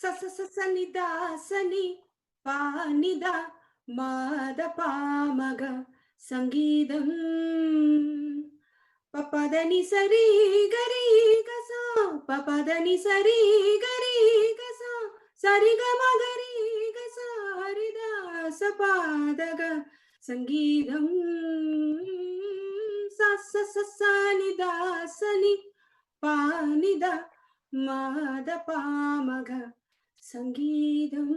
సససనిదా సని పానిద మాద పామగ సంగీతం పపదని సరి గరి గస పపదని సరి గరి గస సరిగ మగరి గస హరిద సపాదగ సంగీతం సససనిద సని పానిద మాద పామగ సంగీతం.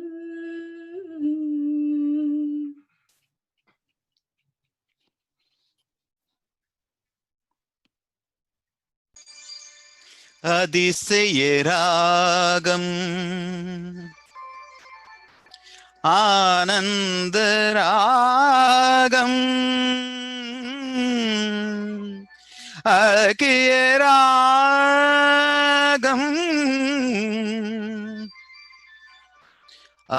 அதிசய ராகம் ஆனந்த ராகம் அழகிய ராகம்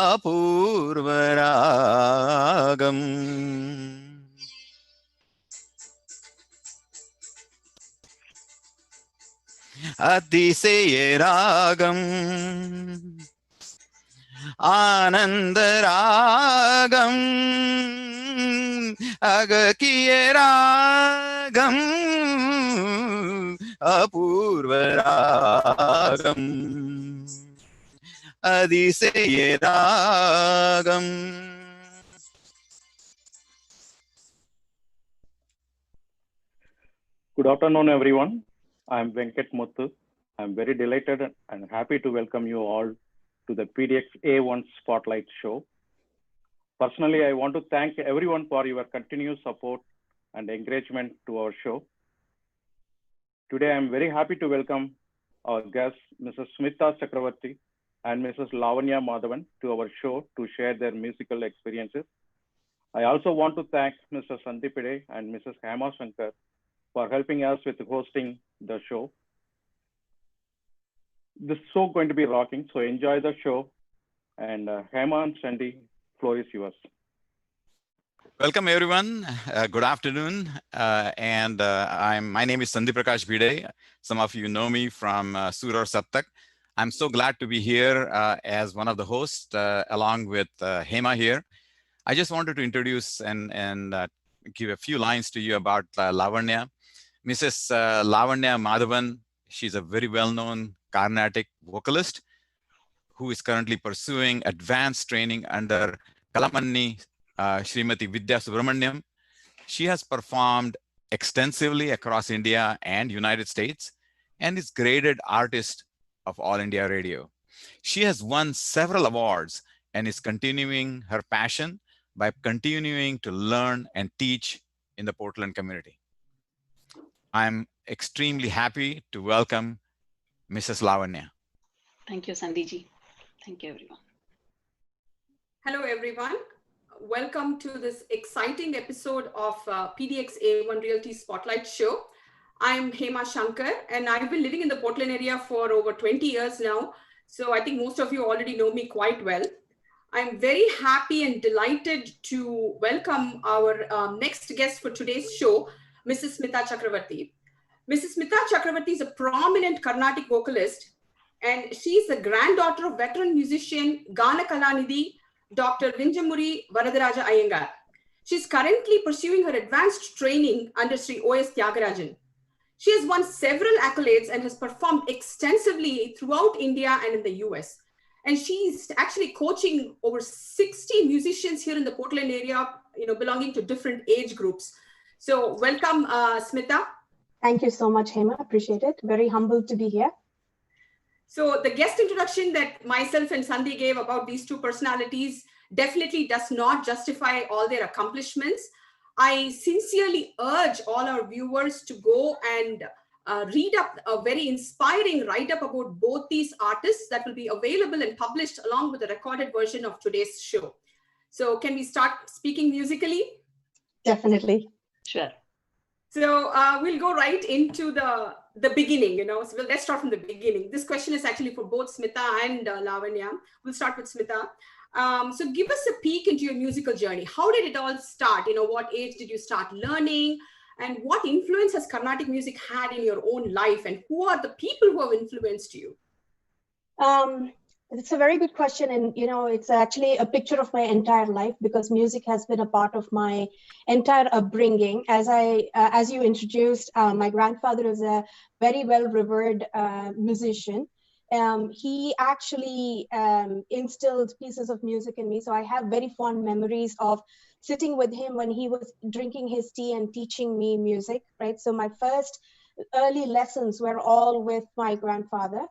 அபூர்வ ராகம் அதிசய ராகம் ஆனந்த ராகம் அகக்கிய ராகம் அபூர்வ ராகம் அதிசய ராகம். Good afternoon, everyone. I am Venkat Muthu. I am very delighted and happy to welcome you all to the PDXA1 Spotlight show. Personally, I want to thank everyone for your continuous support and encouragement to our show. Today, I am very happy to welcome our guests, Mrs.Smitha Chakravarthi and Mrs.Lavanya Madhavan to our show to share their musical experiences. I also want to thank Mr. Sandhi Bhide and Mrs. Hema Shankar for helping us with hosting the show. This is so going to be rocking, so enjoy the show. And Hema and Sandhi, floor is yours. Welcome everyone. Good afternoon. My name is Sandhi Bhide. Some of you know me from Suror Saptak. I'm so glad to be here as one of the hosts along with Hema here. I just wanted to introduce and give a few lines to you about Lavanya. Mrs. Lavanya Madhavan, she's a very well-known Carnatic vocalist who is currently pursuing advanced training under Kalamanni Srimati Vidya Subramaniam. She has performed extensively across India and United States and is graded artist of All India Radio. She has won several awards and is continuing her passion by continuing to learn and teach in the Portland community. I'm extremely happy to welcome Mrs. Lavanya. Thank you, Sandhi ji. Thank you, everyone. Hello, everyone. Welcome to this exciting episode of PDXA1 Realty Spotlight show. I'm Hema Shankar, and I've been living in the Portland area for over 20 years now. So I think most of you already know me quite well. I'm very happy and delighted to welcome our next guest for today's show, Mrs.Smitha Chakravarthi. Mrs.Smitha Chakravarthi is a prominent Carnatic vocalist, and she's the granddaughter of veteran musician Gana Kalanidhi, Dr. Vinjamuri Varadaraja Iyengar. She's currently pursuing her advanced training under Sri O.S. Tyagarajan. She has won several accolades and has performed extensively throughout India and in the US. And she's actually coaching over 60 musicians here in the Portland area, belonging to different age groups. So welcome, Smitha. Thank you so much, Hema. Appreciate it. Very humbled to be here. So the guest introduction that myself and Sandhi gave about these two personalities definitely does not justify all their accomplishments. I sincerely urge all our viewers to go and read up a very inspiring write-up about both these artists that will be available and published along with the recorded version of today's show. So can we start speaking musically? Definitely. Sure. So we'll go right into the beginning, So let's start from the beginning. This question is actually for both Smitha and Lavanya. We'll start with Smitha. So give us a peek into your musical journey. How did it all start? What age did you start learning? And what influence has Carnatic music had in your own life? And who are the people who have influenced you? It's a very good question. And, it's actually a picture of my entire life because music has been a part of my entire upbringing. As you introduced, my grandfather is a very well-revered musician. He actually instilled pieces of music in me. So I have very fond memories of sitting with him when he was drinking his tea and teaching me music, right? So my first early lessons were all with my grandfather.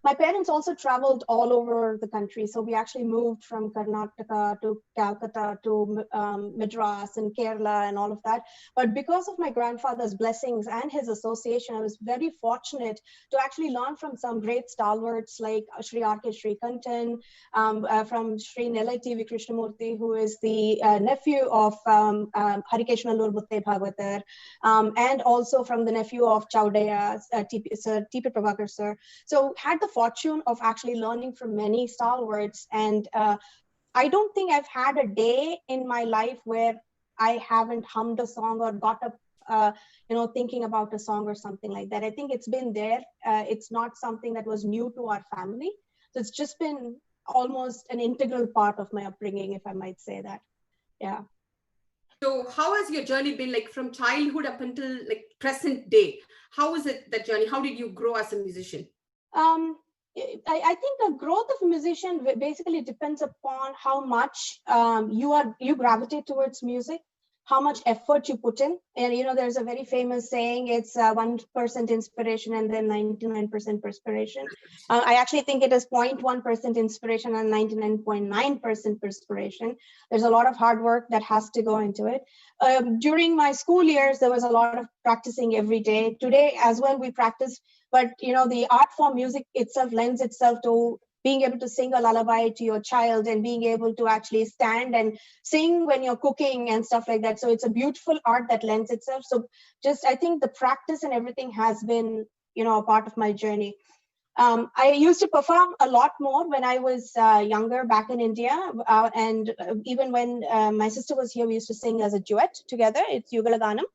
My parents also traveled all over the country. So we actually moved from Karnataka to Calcutta to Madras and Kerala and all of that. But because of my grandfather's blessings and his association, I was very fortunate to actually learn from some great stalwarts like Sri R.K. Srikantan, from Sri Nellai T.V. Krishnamurti, who is the nephew of Harikesh Nallur Butte Bhagavatar, and also from the nephew of Chaudaya, Sir T.P. Prabhakar sir. So had the fortune of actually learning from many stalwarts. And I don't think I've had a day in my life where I haven't hummed a song or got up, thinking about a song or something like that. I think it's been there. It's not something that was new to our family. So it's just been almost an integral part of my upbringing, if I might say that. Yeah. So how has your journey been, like from childhood up until like present day? How is it, that journey? How did you grow as a musician? I think the growth of a musician basically depends upon how much you gravitate towards music, how much effort you put in. And, there's a very famous saying, it's 1% inspiration and then 99% perspiration. I actually think it is 0.1% inspiration and 99.9% perspiration. There's a lot of hard work that has to go into it. During my school years, there was a lot of practicing every day. Today as well, we practice, but the art form music itself lends itself to being able to sing a lullaby to your child and being able to actually stand and sing when you're cooking and stuff like that. So it's a beautiful art that lends itself. So I think the practice and everything has been, a part of my journey. I used to perform a lot more when I was younger back in India. And even when my sister was here, we used to sing as a duet together. It's Yugalaganam.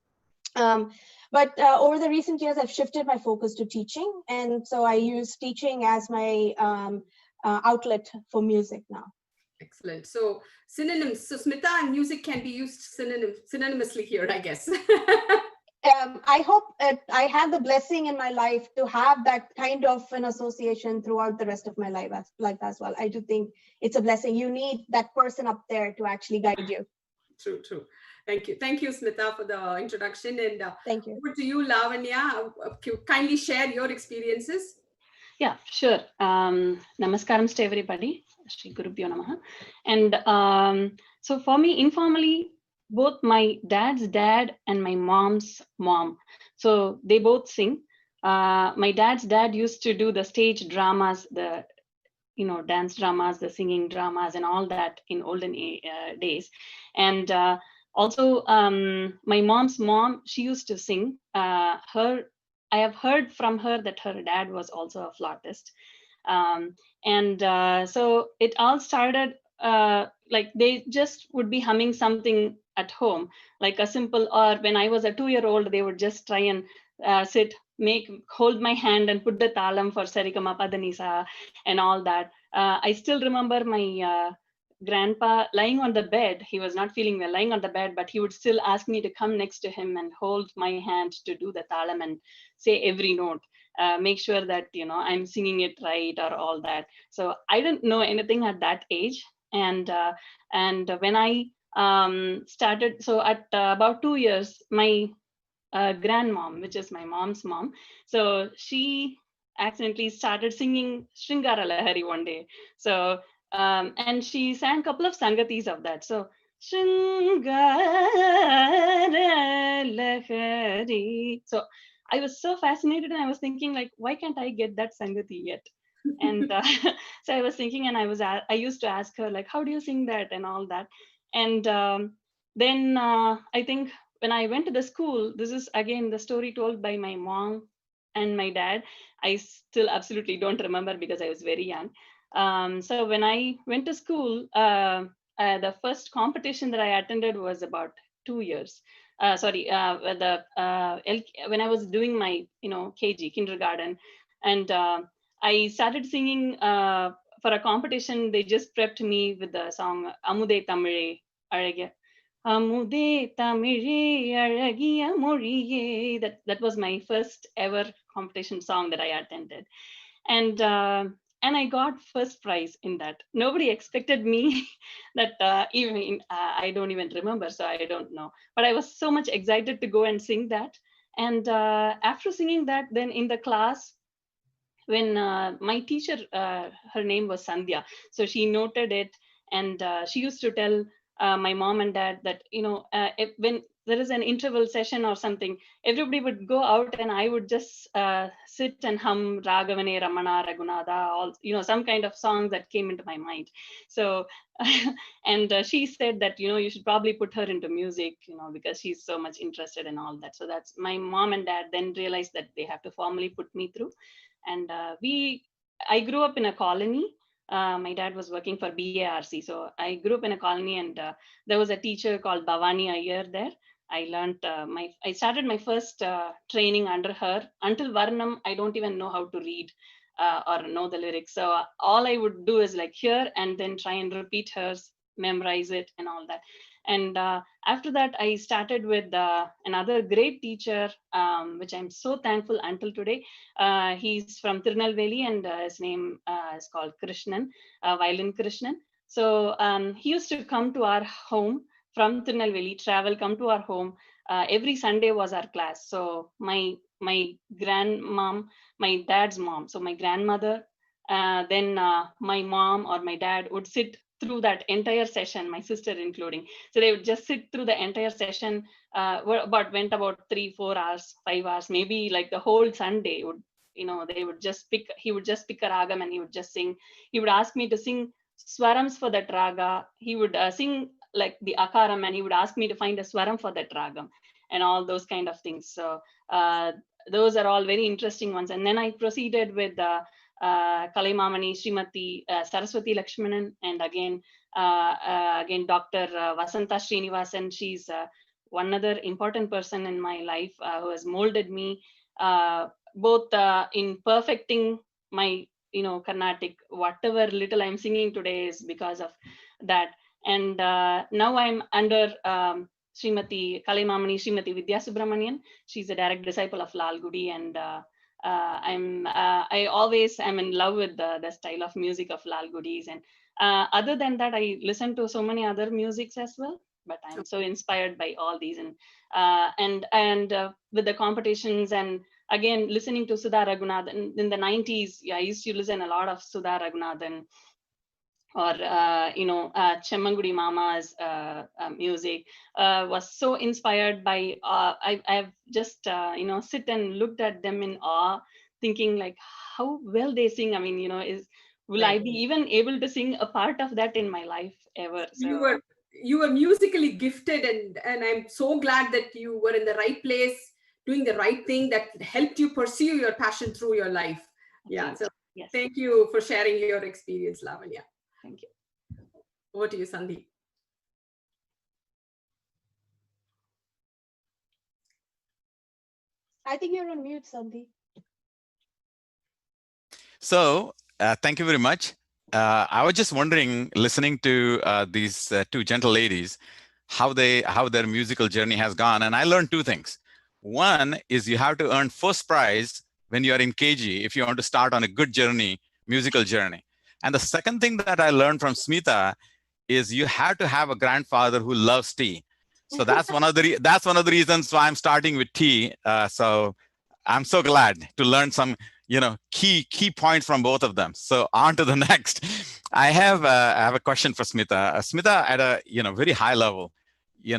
But over the recent years, I've shifted my focus to teaching. And so I use teaching as my outlet for music now. Excellent. So synonyms. So Smitha and music can be used synonymously here, I guess. I hope I have the blessing in my life to have that kind of an association throughout the rest of my life as well. I do think it's a blessing. You need that person up there to actually guide you. True. Thank you. Thank you, Smitha, for the introduction. And thank you. Over to you, Lavanya. Kindly share your experiences. Yeah, sure. Namaskaram to everybody. Shri Gurubhyo Namaha. And so for me, informally, both my dad's dad and my mom's mom, so they both sing. My dad's dad used to do the stage dramas, the dance dramas, the singing dramas, and all that in olden days. And also, my mom's mom, she used to sing. I have heard from her that her dad was also a flautist. So it all started like they just would be humming something at home, like a simple, or when I was a 2-year-old, they would just try and hold my hand and put the talam for Sarigama Padanisa and all that. I still remember my grandpa lying on the bed. He was not feeling well lying on the bed, but he would still ask me to come next to him and hold my hand to do the talam and say every note, make sure that, I'm singing it right or all that. So I didn't know anything at that age. And when I started, so at about 2 years, my grandmom, which is my mom's mom, so she accidentally started singing Shringara Lahari one day. So and she sang a couple of sangatis of that. So Shringara Lahari. So I was so fascinated, and I was thinking, like, why can't I get that sangati yet? And so I was thinking, and I used to ask her, like, how do you sing that and all that? And then I think when I went to the school, this is again the story told by my mom and my dad. I still absolutely don't remember because I was very young. So when I went to school, the first competition that I attended was about 2 years. When I was doing my, KG, kindergarten, and I started singing for a competition. They just prepped me with the song Amude Tamire Arage. Amude Tamire Aragia Moriye. That was my first ever competition song that I attended. And I got first prize in that. Nobody expected me that even I don't even remember, so I don't know. But I was so much excited to go and sing that. And after singing that, then in the class, when my teacher, her name was Sandhya, so she noted it, and she used to tell my mom and dad that, when there is an interval session or something, everybody would go out and I would just sit and hum Ragavane, Ramana, Raghunatha, all, some kind of songs that came into my mind. So, and she said that, you should probably put her into music, because she's so much interested in all that. So that's my mom and dad then realized that they have to formally put me through. And I grew up in a colony. My dad was working for BARC. So I grew up in a colony, and there was a teacher called Bhavani Iyer there. I learned I started my first training under her. Until Varnam, I don't even know how to read or know the lyrics. So all I would do is like hear and then try and repeat hers, memorize it and all that. And after that, I started with another great teacher, which I'm so thankful until today. He's from Tirunelveli, and his name is called Krishnan, Violin Krishnan. So he used to come to our home from Tirunelveli, come to our home. Every Sunday was our class. So my grandmom, my dad's mom, so my grandmother, then my mom or my dad would sit through that entire session, my sister including. So they would just sit through the entire session, went about 3-4 hours, 5 hours, maybe like the whole Sunday would, they would just pick, he would just pick a ragam and he would just sing. He would ask me to sing swarams for that raga. He would sing like the akaram, and he would ask me to find a swaram for that ragam and all those kind of things. So those are all very interesting ones. And then I proceeded with Kalaimamani, Srimati Saraswati Lakshmanan, and again Dr. Vasanta Srinivasan. She's one other important person in my life who has molded me both in perfecting my Carnatic. Whatever little I'm singing today is because of that. And now I'm under Srimati Kalaimamani, Srimati Vidya Subramanian. She's a direct disciple of Lal Gudi, and I always am in love with the style of music of Lal Gudis. And other than that, I listen to so many other musics as well, but I'm so inspired by all these. And with the competitions, and again, listening to Sudha Raghunathan in the 90s, I used to listen a lot of Sudha Raghunathan, or Chemmangudi Mama's music. Was so inspired by I've just sit and looked at them in awe, thinking like how well they sing. I mean, will I be even able to sing a part of that in my life ever? So you were musically gifted, and I'm so glad that you were in the right place, doing the right thing that helped you pursue your passion through your life. Yeah. So yes. Thank you for sharing your experience, Lavanya. Thank you. Over to you, Sandhi. I think you're on mute, Sandhi. So thank you very much. I was just wondering, listening to these two gentle ladies, how their musical journey has gone. And I learned two things. One is you have to earn first prize when you are in KG if you want to start on a good journey, musical journey. And the second thing that I learned from Smitha is you have to have a grandfather who loves tea. So that's one of the reasons why I'm starting with tea. So I'm so glad to learn some key points from both of them. So on to the next. I have a question for Smitha. Smitha, at a very high level,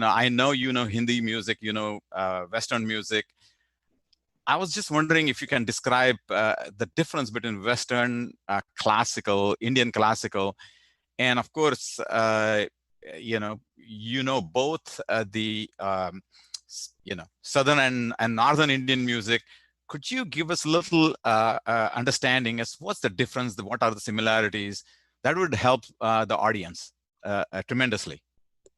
I know Hindi music, Western music. I was just wondering if you can describe the difference between Western classical, Indian classical, and of course, both the Southern and Northern Indian music. Could you give us a little understanding as what's the difference, what are the similarities? That would help the audience tremendously.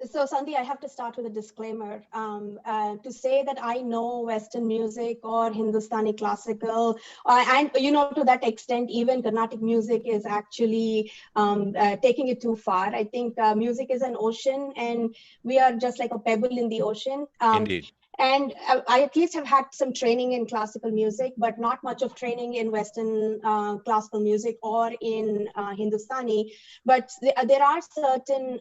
So, Sandhi, I have to start with a disclaimer. To say that I know Western music or Hindustani classical, and to that extent, even Carnatic music is actually taking it too far. I think music is an ocean, and we are just like a pebble in the ocean. Indeed. And I at least have had some training in classical music, but not much of training in Western classical music or in Hindustani. But there are certain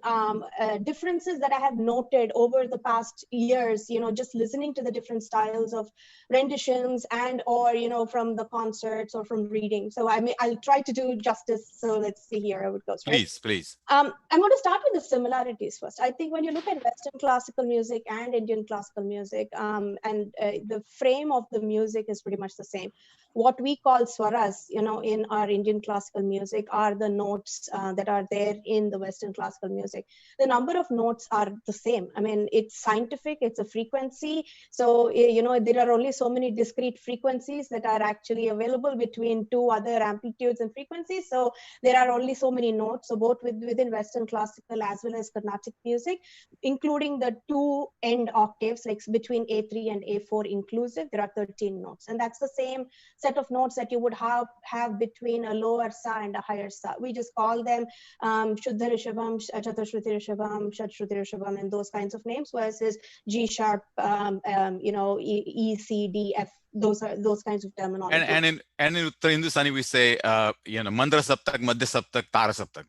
differences that I have noted over the past years, just listening to the different styles of renditions and or, from the concerts or from reading. So I'll try to do justice. So let's see here how it goes. Right? Please. I'm going to start with the similarities first. I think when you look at Western classical music and Indian classical music, the frame of the music is pretty much the same. What we call swaras, in our Indian classical music are the notes that are there in the Western classical music. The number of notes are the same. I mean, it's scientific, it's a frequency. So, there are only so many discrete frequencies that are actually available between two other amplitudes and frequencies. So there are only so many notes. So both within Western classical as well as Carnatic music, including the two end octaves, like between A3 and A4 inclusive, there are 13 notes. And that's the same set of notes that you would have between a lower sa and a higher sa. We just call them Shuddha Rishabham, Chaturshruti Rishabham, Shatshruti Rishabham, and those kinds of names, versus G sharp, E, C, D, F. Those kinds of terminology. And in Uttar Hindustani, we say, Mandra Saptak, Madhya Saptak, Tara Saptak.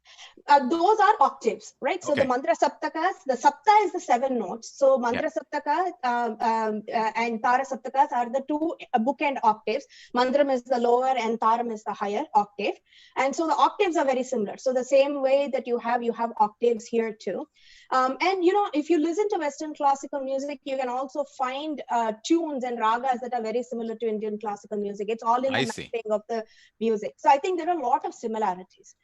Those are octaves, right? So Okay. the Mandra Saptakas, the Sapta is the 7 notes. So Mandra Saptaka and Tara Saptakas are the two bookend octaves. Mandram is the lower and Taram is the higher octave. And so the octaves are very similar. So the same way that you have octaves here too. And if you listen to Western classical music, you can also find tunes and ragas that are very similar to Indian classical music. It's all in the mapping of the music. So I think there are a lot of similarities.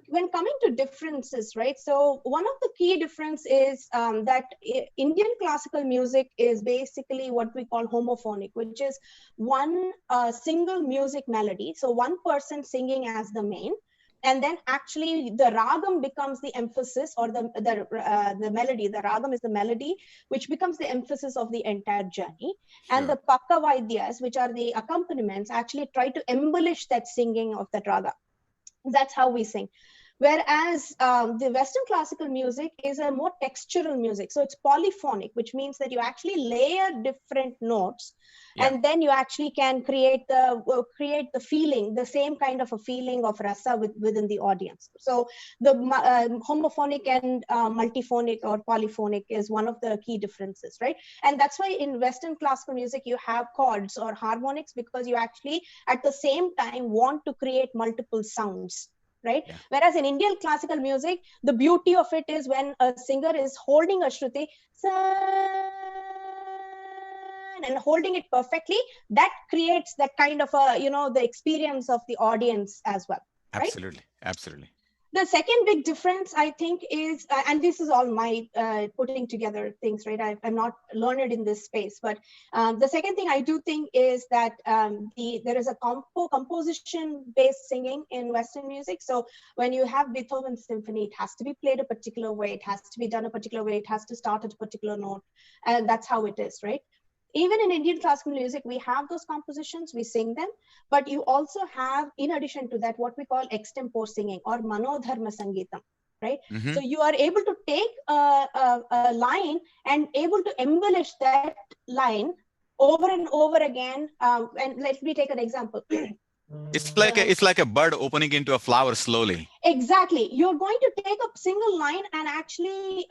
When coming to differences, right? So one of the key difference is that Indian classical music is basically what we call homophonic, which is one single music melody. So one person singing as the main. And then actually the ragam becomes the emphasis, or the melody. The ragam is the melody, which becomes the emphasis of the entire journey. Sure. And the pakka vaidyas, which are the accompaniments, actually try to embellish that singing of that raga. That's how we sing. Whereas the Western classical music is a more textural music. So it's polyphonic, which means that you actually layer different notes, and then you actually can create the feeling, the same kind of a feeling of rasa within the audience. So the homophonic and multiphonic or polyphonic is one of the key differences, right? And that's why in Western classical music, you have chords or harmonics, because you actually at the same time want to create multiple sounds. Right? Yeah. Whereas in Indian classical music, the beauty of it is when a singer is holding a shruti and holding it perfectly, that creates that kind of a, the experience of the audience as well. Right? Absolutely. The second big difference, I think, is, and this is all my putting together things, right? I'm not learned in this space, but the second thing I do think is that there is a composition-based singing in Western music. So when you have Beethoven's symphony, it has to be played a particular way, it has to be done a particular way, it has to start at a particular note, and that's how it is, right? Even in Indian classical music, we have those compositions, we sing them, but you also have, in addition to that, what we call extempore singing or manodharma sangeetam, right? Mm-hmm. So you are able to take a line and able to embellish that line over and over again. And let me take an example. It's like a bud opening into a flower slowly. Exactly. You're going to take a single line and actually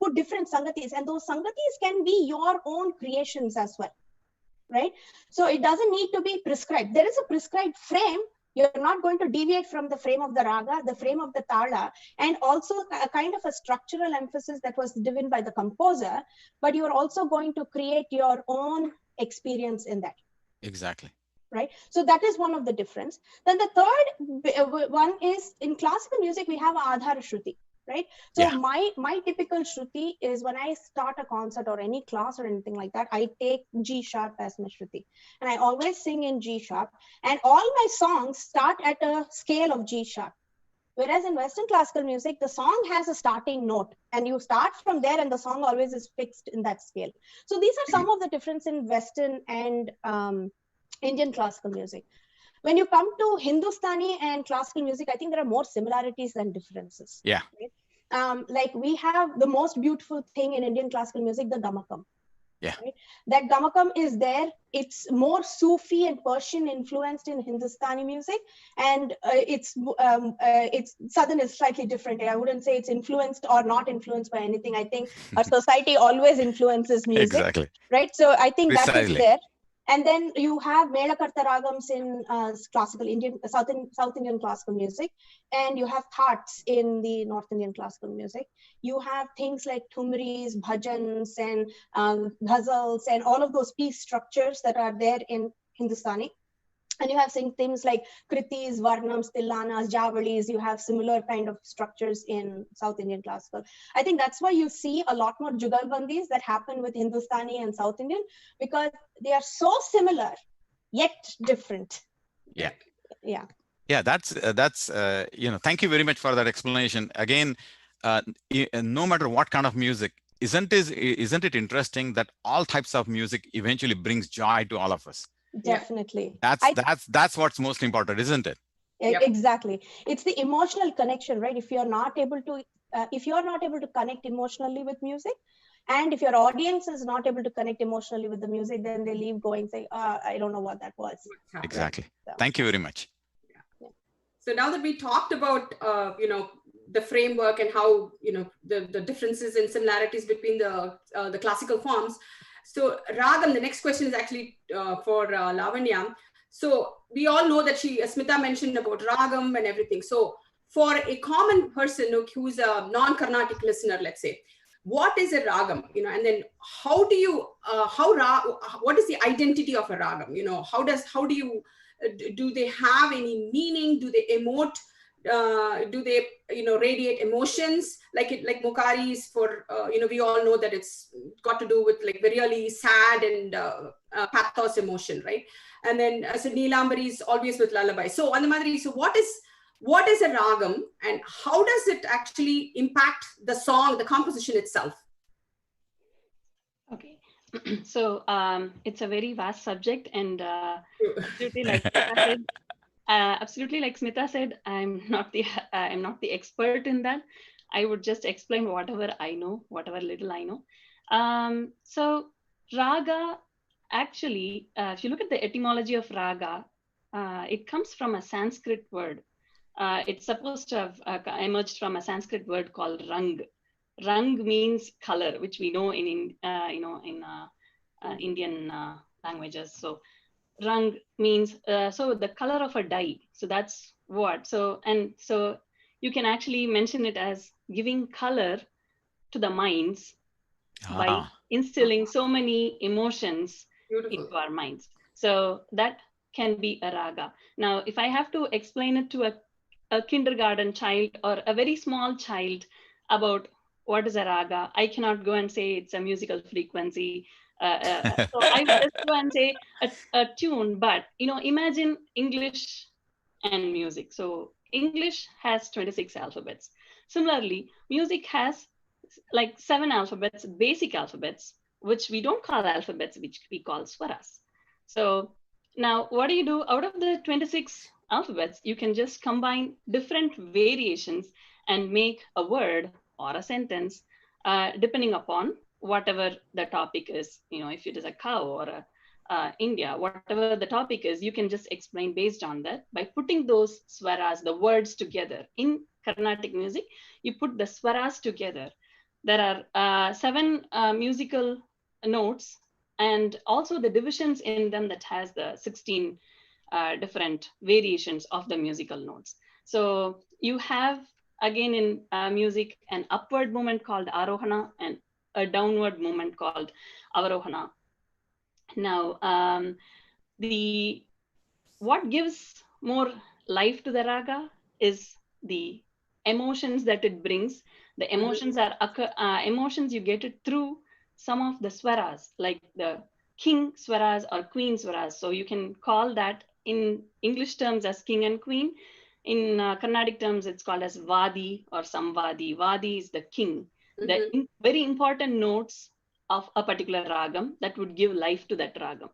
put different sangatis, and those sangatis can be your own creations as well, right? So it doesn't need to be prescribed. There is a prescribed frame. You're not going to deviate from the frame of the raga, the frame of the tala, and also a kind of a structural emphasis that was given by the composer, but you're also going to create your own experience in that. Exactly. Right? So that is one of the difference. Then the third one is, in classical music, we have Adhara Shruti, right? So my typical Shruti is, when I start a concert or any class or anything like that, I take G sharp as my Shruti. And I always sing in G sharp. And all my songs start at a scale of G sharp. Whereas in Western classical music, the song has a starting note and you start from there and the song always is fixed in that scale. So these are some of the difference in Western and Indian classical music. When you come to Hindustani and classical music, I think there are more similarities than differences. Yeah. Right? Like we have the most beautiful thing in Indian classical music, the Gamakam. Yeah. Right? That Gamakam is there. It's more Sufi and Persian influenced in Hindustani music, and it's Southern is slightly different. I wouldn't say it's influenced or not influenced by anything. I think our society always influences music. Exactly. Right. So I think that Precisely. is there. And then you have Melakarta Ragams in classical Indian, South Indian classical music, and you have thats in the North Indian classical music. You have things like thumris, bhajans, and ghazals, and all of those piece structures that are there in Hindustani. And you have things like kritis, varnams, tillanas, javalis. You have similar kind of structures in South Indian classical. I think that's why you see a lot more jugalbandis that happen with Hindustani and South Indian, because they are so similar yet different. Yeah. Yeah. Yeah, that's thank you very much for that explanation. Again, no matter what kind of music, isn't it interesting that all types of music eventually brings joy to all of us? Definitely. That's what's most important, isn't it? Exactly. It's the emotional connection, right? If you're not able to connect emotionally with music, and if your audience is not able to connect emotionally with the music, then they leave going saying, I don't know what that was. Exactly. So, thank you very much. Yeah. So now that we talked about the framework and how the differences and similarities between the classical forms. So Ragam, the next question is actually for Lavanya. So we all know that Smitha mentioned about Ragam and everything. So for a common person who's a non-Carnatic listener, let's say, what is a Ragam? And then how do you, what is the identity of a Ragam? Do they have any meaning? Do they emote? Do they radiate emotions like Mokaris for we all know that it's got to do with like really sad and pathos emotion, right? And then so Neelambari is always with lullaby. So on the Madhuri, so what is a Ragam and how does it actually impact the song, the composition itself? Okay. So it's a very vast subject, and absolutely like Smitha said, I'm not the expert in that. I would just explain whatever I know, whatever little I know. So Raga, actually, if you look at the etymology of Raga, it comes from a Sanskrit word. It's supposed to have emerged from a Sanskrit word called Rang. Rang means color, which we know in Indian languages. So Rang means so the color of a dye. So that's what. So you can actually mention it as giving color to the minds by instilling so many emotions into our minds. So that can be a raga. Now, if I have to explain it to a kindergarten child or a very small child about what is a raga, I cannot go and say it's a musical frequency. So I would just go and say a tune, but imagine English and music. So English has 26 alphabets. Similarly, music has like 7 alphabets, basic alphabets, which we don't call alphabets, which we call swaras. So now what do you do out of the 26 alphabets? You can just combine different variations and make a word or a sentence, depending upon whatever the topic is. If it is a cow or India, whatever the topic is, you can just explain based on that by putting those swaras, the words together. In Carnatic music, you put the swaras together. There are 7 musical notes, and also the divisions in them that has the 16 different variations of the musical notes. So you have, again, in music, an upward movement called arohana and a downward movement called avarohana. Now, what gives more life to the raga is the emotions that it brings. The emotions are emotions you get it through some of the swaras, like the king swaras or queen swaras. So you can call that in English terms as king and queen. In Carnatic terms, it's called as Vadi or Samvadi. Vadi is the king. The very important notes of a particular ragam that would give life to that ragam.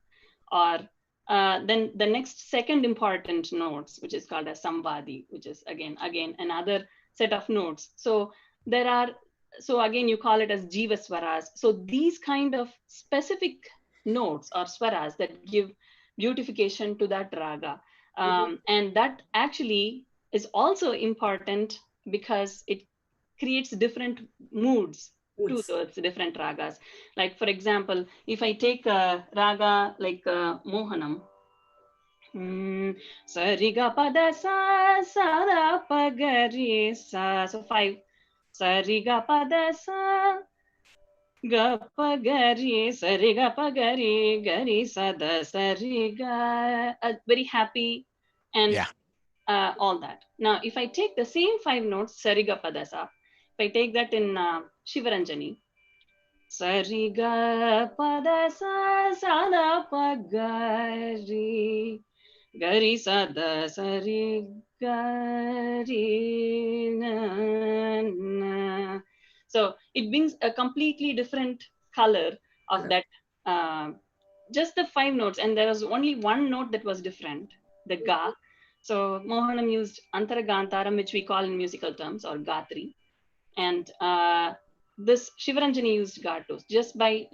Or then the next second important notes, which is called as Samvadi, which is again another set of notes. So there are, so again, you call it as Jiva Swaras. So these kind of specific notes or swaras that give beautification to that raga. And that actually is also important because it creates different moods to those different ragas. Like, for example, if I take a raga like Mohanam, Sariga pada sa sada pagari sa. So 5. Sariga pada sa ga pagari sariga pagari gari sada sariga. Very happy and all that. Now, if I take the same 5 notes, Sariga Padasa, if I take that in Shivaranjani, Sariga Padasa Sada Pagari Gari Sada Sari Gari na. So it brings a completely different color of that, just the 5 notes, and there was only one note that was different, the Ga. So Mohanam used Antaragantaram, which we call in musical terms, or Gatri. And this Shivaranjani used Gatos. Just by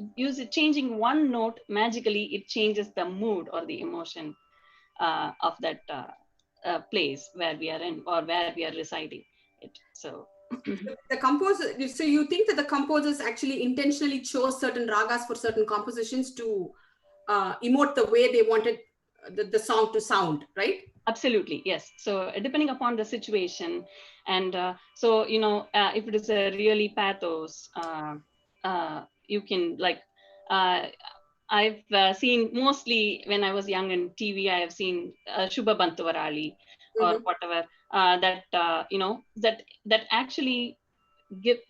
changing one note, magically it changes the mood or the emotion of that place where we are in or where we are reciting it. So the composer, so you think that the composers actually intentionally chose certain ragas for certain compositions to emote the way they wanted the song to sound, right? Absolutely, yes. So depending upon the situation, and so, you know, if it is a really pathos, you can like, I've seen mostly when I was young in TV, I have seen Shubha Bantuvarali or whatever, that, you know, that actually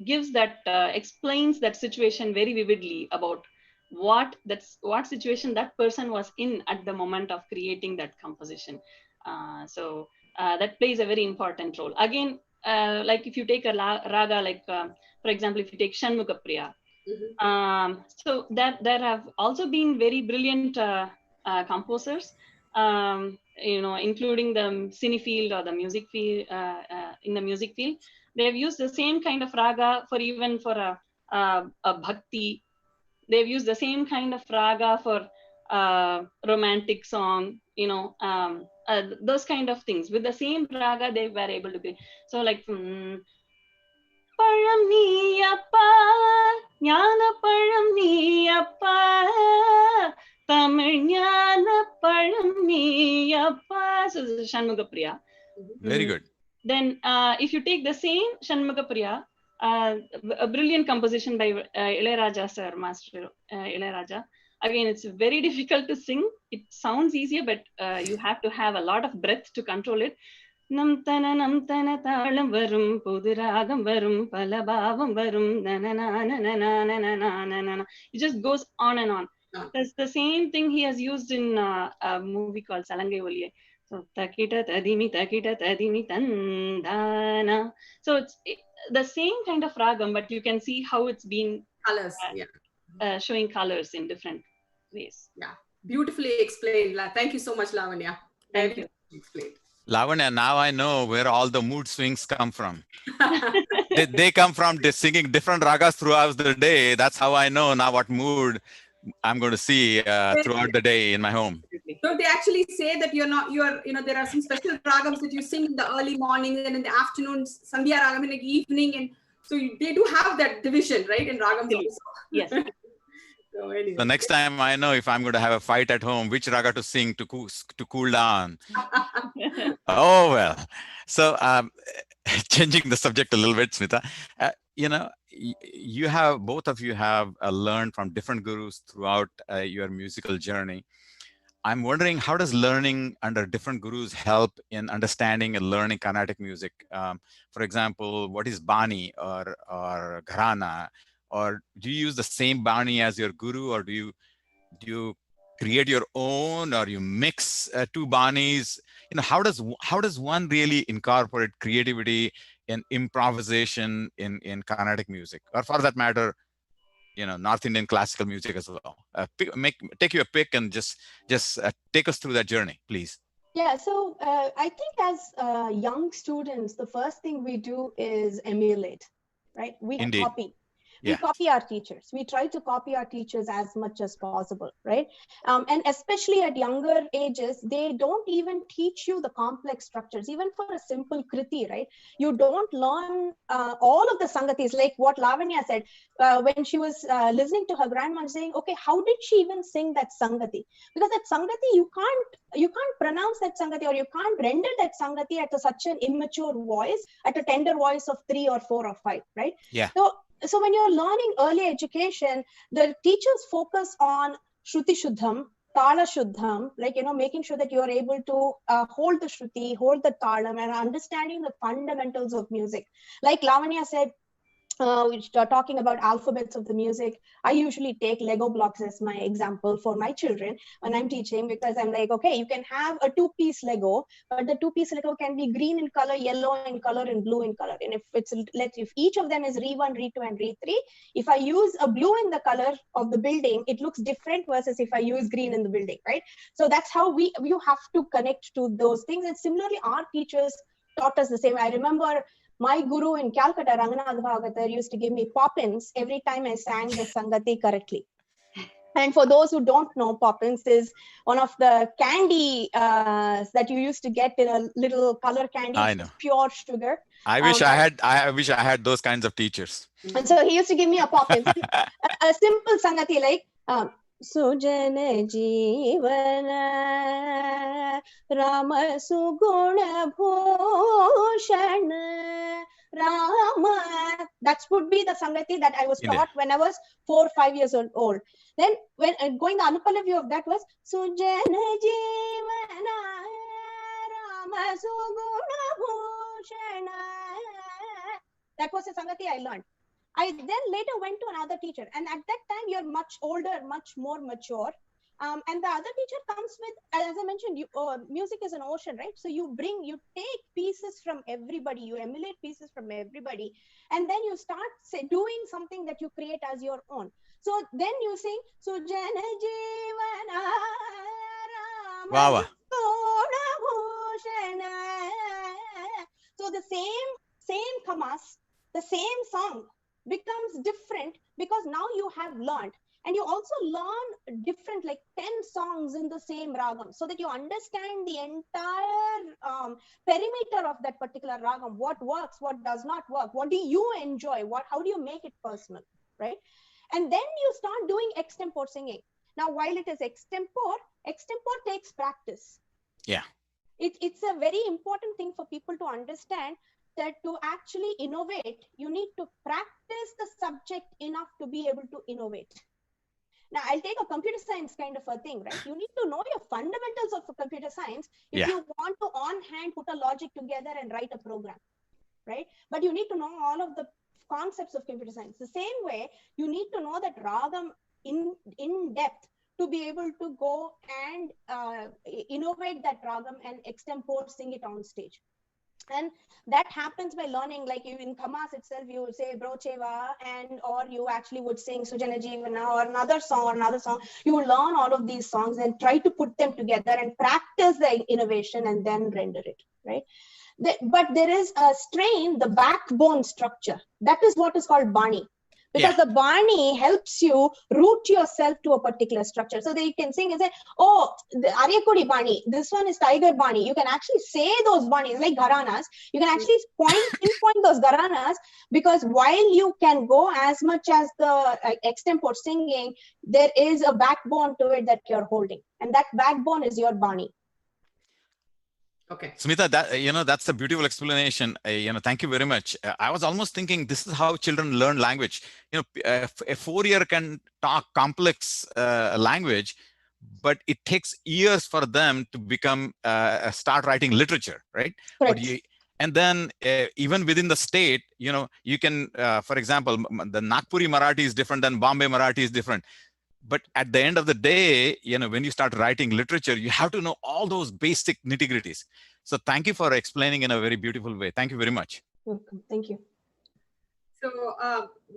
gives that, explains that situation very vividly about what situation that person was in at the moment of creating that composition. So that plays a very important role. Again, like if you take a raga, like for example, if you take Shanmuga Priya, so there have also been very brilliant composers, you know, including the cine field or the music field. In the music field, they've used the same kind of raga for even for a bhakti. They've used the same kind of raga for romantic song, you know, those kind of things. With the same raga, they were able to be. So like, Param Niyappa, Jnana Param Niyappa, Tamil Jnana Param Niyappa. So this is Shanmuga Priya. Very good. Then if you take the same Shanmuga Priya, a brilliant composition by Ilayaraja sir, Master Ilayaraja. Again, it's very difficult to sing. It sounds easier, but you have to have a lot of breath to control it. Namtana namtana talam varum puduragam varum palabhavam varum na. It just goes on and on. That's the same thing he has used in a movie called Salangai Oliye. So takita tadimi tandana. So it's the same kind of ragam, but you can see how it's been colors, showing colors in different ways. Yeah, beautifully explained. Thank you so much, Lavanya. Thank you. Explained. Lavanya, now I know where all the mood swings come from. they come from singing different ragas throughout the day. That's how I know now what mood I'm going to see throughout the day in my home. So they actually say that you know, there are some special ragams that you sing in the early morning and in the afternoon, Sandhya ragam in the evening. And so they do have that division, right? In ragams also. Yes. So anyway. The next time I know if I'm going to have a fight at home, which raga to sing to cool down. Oh, well. So changing the subject a little bit, Smitha, you know, both of you have learned from different gurus throughout your musical journey. I'm wondering, how does learning under different gurus help in understanding and learning Carnatic music? For example, what is Bani or Gharana? Or do you use the same Bani as your guru, or do you create your own, or you mix two Banis? how does one really incorporate creativity and improvisation in Carnatic music, or for that matter, North Indian classical music as well? Take you a pick and just take us through that journey, please. Yeah, so I think as young students, the first thing we do is emulate, right? We Indeed. copy. We Yeah. copy our teachers. We try to copy our teachers as much as possible, right? And especially at younger ages, they don't even teach you the complex structures, even for a simple kriti, right? You don't learn all of the sangatis, like what Lavanya said, when she was listening to her grandma saying, okay, how did she even sing that sangati? Because that sangati, you can't pronounce that sangati, or you can't render that sangati at such an immature voice, at a tender voice of 3 or 4 or 5, right? Yeah. So when you're learning early education, the teachers focus on Shruti Shuddham, Tala Shuddham, like, making sure that you're able to hold the Shruti, hold the Talam, and understanding the fundamentals of music. Like Lavanya said, which are talking about alphabets of the music. I usually take Lego blocks as my example for my children when I'm teaching, because I'm like, okay, you can have a 2-piece Lego, but the 2-piece Lego can be green in color, yellow in color, and blue in color. And if each of them is Re1, Re2, and Re3, if I use a blue in the color of the building, it looks different versus if I use green in the building, right? So that's how you have to connect to those things. And similarly, our teachers taught us the same. I remember my guru in Calcutta, Ranganath Bhagatar, used to give me poppins every time I sang the Sangati correctly. And for those who don't know, poppins is one of the candy that you used to get in a little color candy. I know. Pure sugar. I wish I had those kinds of teachers. And so he used to give me a poppins. A simple Sangati like, Sujana Jeevana Rama Suguna Bhushana Rama. That would be the Sangati that I was taught when I was 4 or 5 years old. Then when going the Anupallavi of that was Sujana Jeevana Rama Suguna Bhushana. That was the Sangati I learned. I then later went to another teacher, and at that time you're much older, much more mature. And the other teacher comes with, as I mentioned, music is an ocean, right? So you take pieces from everybody, you emulate pieces from everybody, and then you start doing something that you create as your own. So then you sing, Sujana Jeevana Rama Suguna Bhushana. So the same kamas, the same song becomes different because now you have learned, and you also learn different, like 10 songs in the same ragam, so that you understand the entire perimeter of that particular ragam, what works, what does not work, what do you enjoy, how do you make it personal, right? And then you start doing extempore singing. Now, while it is extempore takes practice. Yeah. It's a very important thing for people to understand, that to actually innovate, you need to practice the subject enough to be able to innovate. Now, I'll take a computer science kind of a thing, right? You need to know your fundamentals of computer science if you want to on hand put a logic together and write a program, right? But you need to know all of the concepts of computer science. The same way, you need to know that ragam in depth to be able to go and innovate that ragam and extempore sing it on stage. And that happens by learning, like in Kamas itself, you would say Brocheva, or you actually would sing Sujana Jeevana or another song. You would learn all of these songs and try to put them together and practice the innovation and then render it, right? But there is a strain, the backbone structure. That is what is called Bani. Because the Bani helps you root yourself to a particular structure. So they can sing and say, oh, the Aryakudi Bani, this one is Tiger Bani. You can actually say those Banis, like Gharanas. You can actually pinpoint those Gharanas, because while you can go as much as the extempore singing, there is a backbone to it that you're holding. And that backbone is your Bani. Okay, Smitha, that's a beautiful explanation. Thank you very much. I was almost thinking this is how children learn language. A 4-year can talk complex language, but it takes years for them to become start writing literature, right? And then even within the state, you can, for example, the Nagpuri Marathi is different than Bombay Marathi is different. But at the end of the day, when you start writing literature, you have to know all those basic nitty-gritties. So thank you for explaining in a very beautiful way. Thank you very much. Welcome. Thank you. So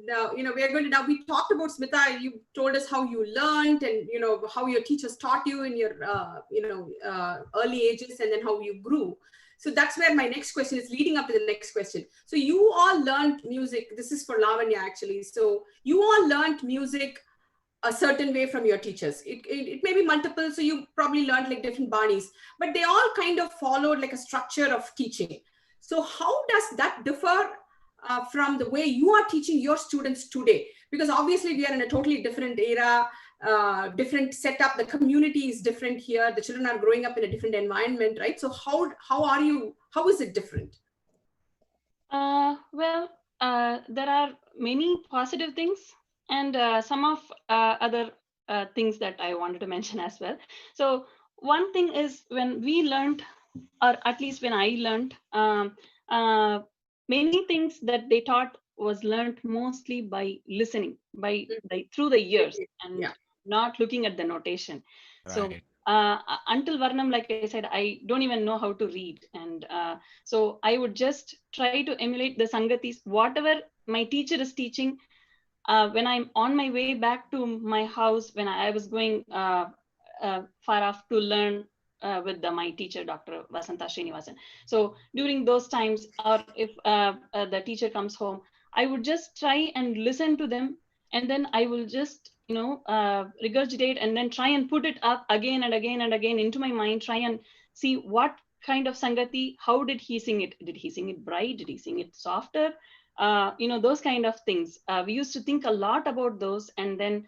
now, we are going to, now we talked about Smitha, you told us how you learned and, how your teachers taught you in your, early ages, and then how you grew. So that's where my next question is leading up to the next question. So you all learned music. This is for Lavanya, actually. So you all learned music a certain way from your teachers. It may be multiple, so you probably learned like different banis, but they all kind of followed like a structure of teaching. So how does that differ from the way you are teaching your students today? Because obviously we are in a totally different era, different setup. The community is different here. The children are growing up in a different environment, right? So how is it different? Well, there are many positive things and some of other things that I wanted to mention as well. So one thing is, when we learned, or at least when I learned, many things that they taught was learned mostly by listening, by through the years, and not looking at the notation. Right. So until Varnam, like I said, I don't even know how to read. And so I would just try to emulate the Sangatis, whatever my teacher is teaching. When I'm on my way back to my house, when I was going far off to learn with my teacher, Dr. Vasanta Srinivasan. So during those times, or if the teacher comes home, I would just try and listen to them. And then I will just, regurgitate and then try and put it up again and again and again into my mind, try and see what kind of Sangati, how did he sing it? Did he sing it bright? Did he sing it softer? Those kind of things. We used to think a lot about those, and then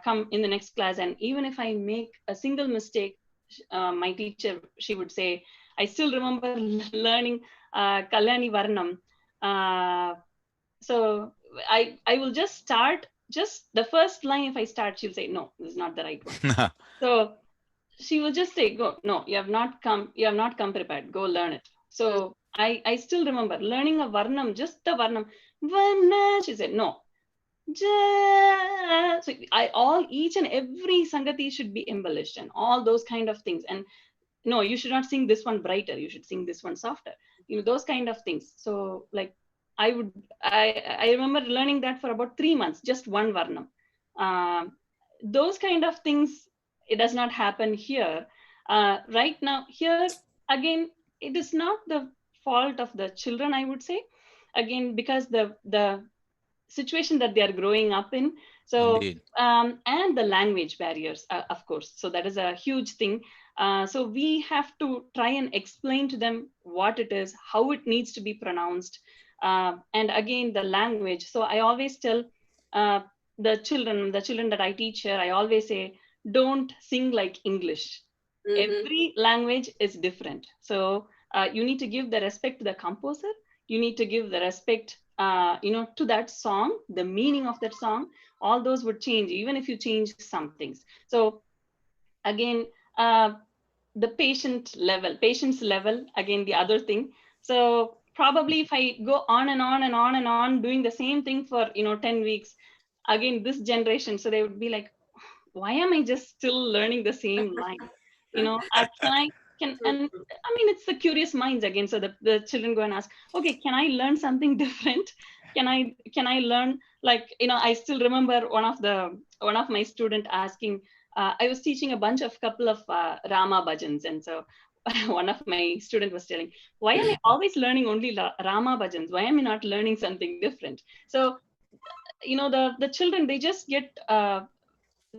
come in the next class. And even if I make a single mistake, my teacher, she would say, I still remember learning Kalyani Varnam. So I will just start, just the first line. If I start, she'll say, no, this is not the right one. So she will just say, go, no, you have not come prepared, go learn it. So I still remember learning a Varnam, just the Varnam. Varna, she said, no. So each and every Sangati should be embellished and all those kind of things. And no, you should not sing this one brighter, you should sing this one softer. Those kind of things. So like I remember learning that for about 3 months, just one Varnam. Those kind of things, it does not happen here. Right now, here, again, it is not the fault of the children, I would say. Again, because the situation that they are growing up in. So, and the language barriers, of course. So that is a huge thing. So we have to try and explain to them what it is, how it needs to be pronounced. And again, the language. So I always tell the children that I teach here, I always say, don't sing like English. Every language is different. So you need to give the respect to the composer. You need to give the respect, to that song, the meaning of that song. All those would change, even if you change some things. So again, the patience level, again, the other thing. So probably if I go on and on and on and on doing the same thing for 10 weeks, again, this generation, so they would be like, why am I just still learning the same line? And I mean, it's the curious minds again. So the children go and ask, okay, can I learn something different? Can I learn, like, I still remember one of my student asking, I was teaching a couple of Rama bhajans. And so one of my student was telling, why am I always learning only Rama bhajans? Why am I not learning something different? So, the children, they just get,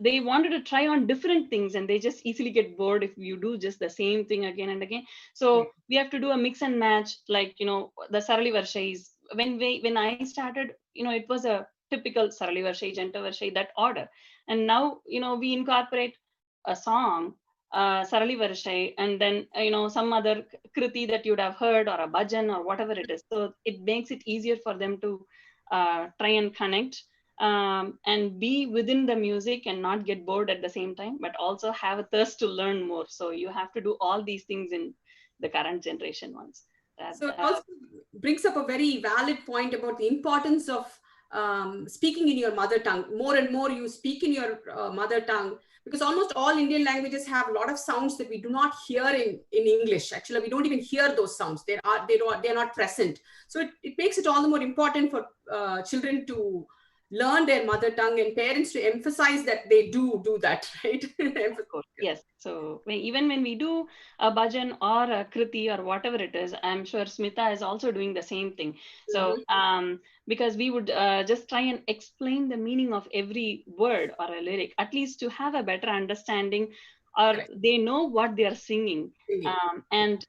they wanted to try on different things, and they just easily get bored if you do just the same thing again and again. So we have to do a mix and match, like, the Sarali Varshais. When I started, it was a typical Sarali Varshai, Janta Varshai, that order. And now, we incorporate a song, Sarali Varshai, and then, some other kriti that you'd have heard, or a bhajan, or whatever it is. So it makes it easier for them to try and connect. And be within the music and not get bored at the same time, but also have a thirst to learn more. So you have to do all these things in the current generation ones. So it also brings up a very valid point about the importance of speaking in your mother tongue. More and more you speak in your mother tongue, because almost all Indian languages have a lot of sounds that we do not hear in English. Actually, we don't even hear those sounds. They're not present. So it makes it all the more important for children to learn their mother tongue, and parents to emphasize that they do that, right? Of course, yes. So even when we do a bhajan or a kriti or whatever it is, I'm sure Smitha is also doing the same thing. So because we would just try and explain the meaning of every word or a lyric, at least to have a better understanding, or they know what they are singing, and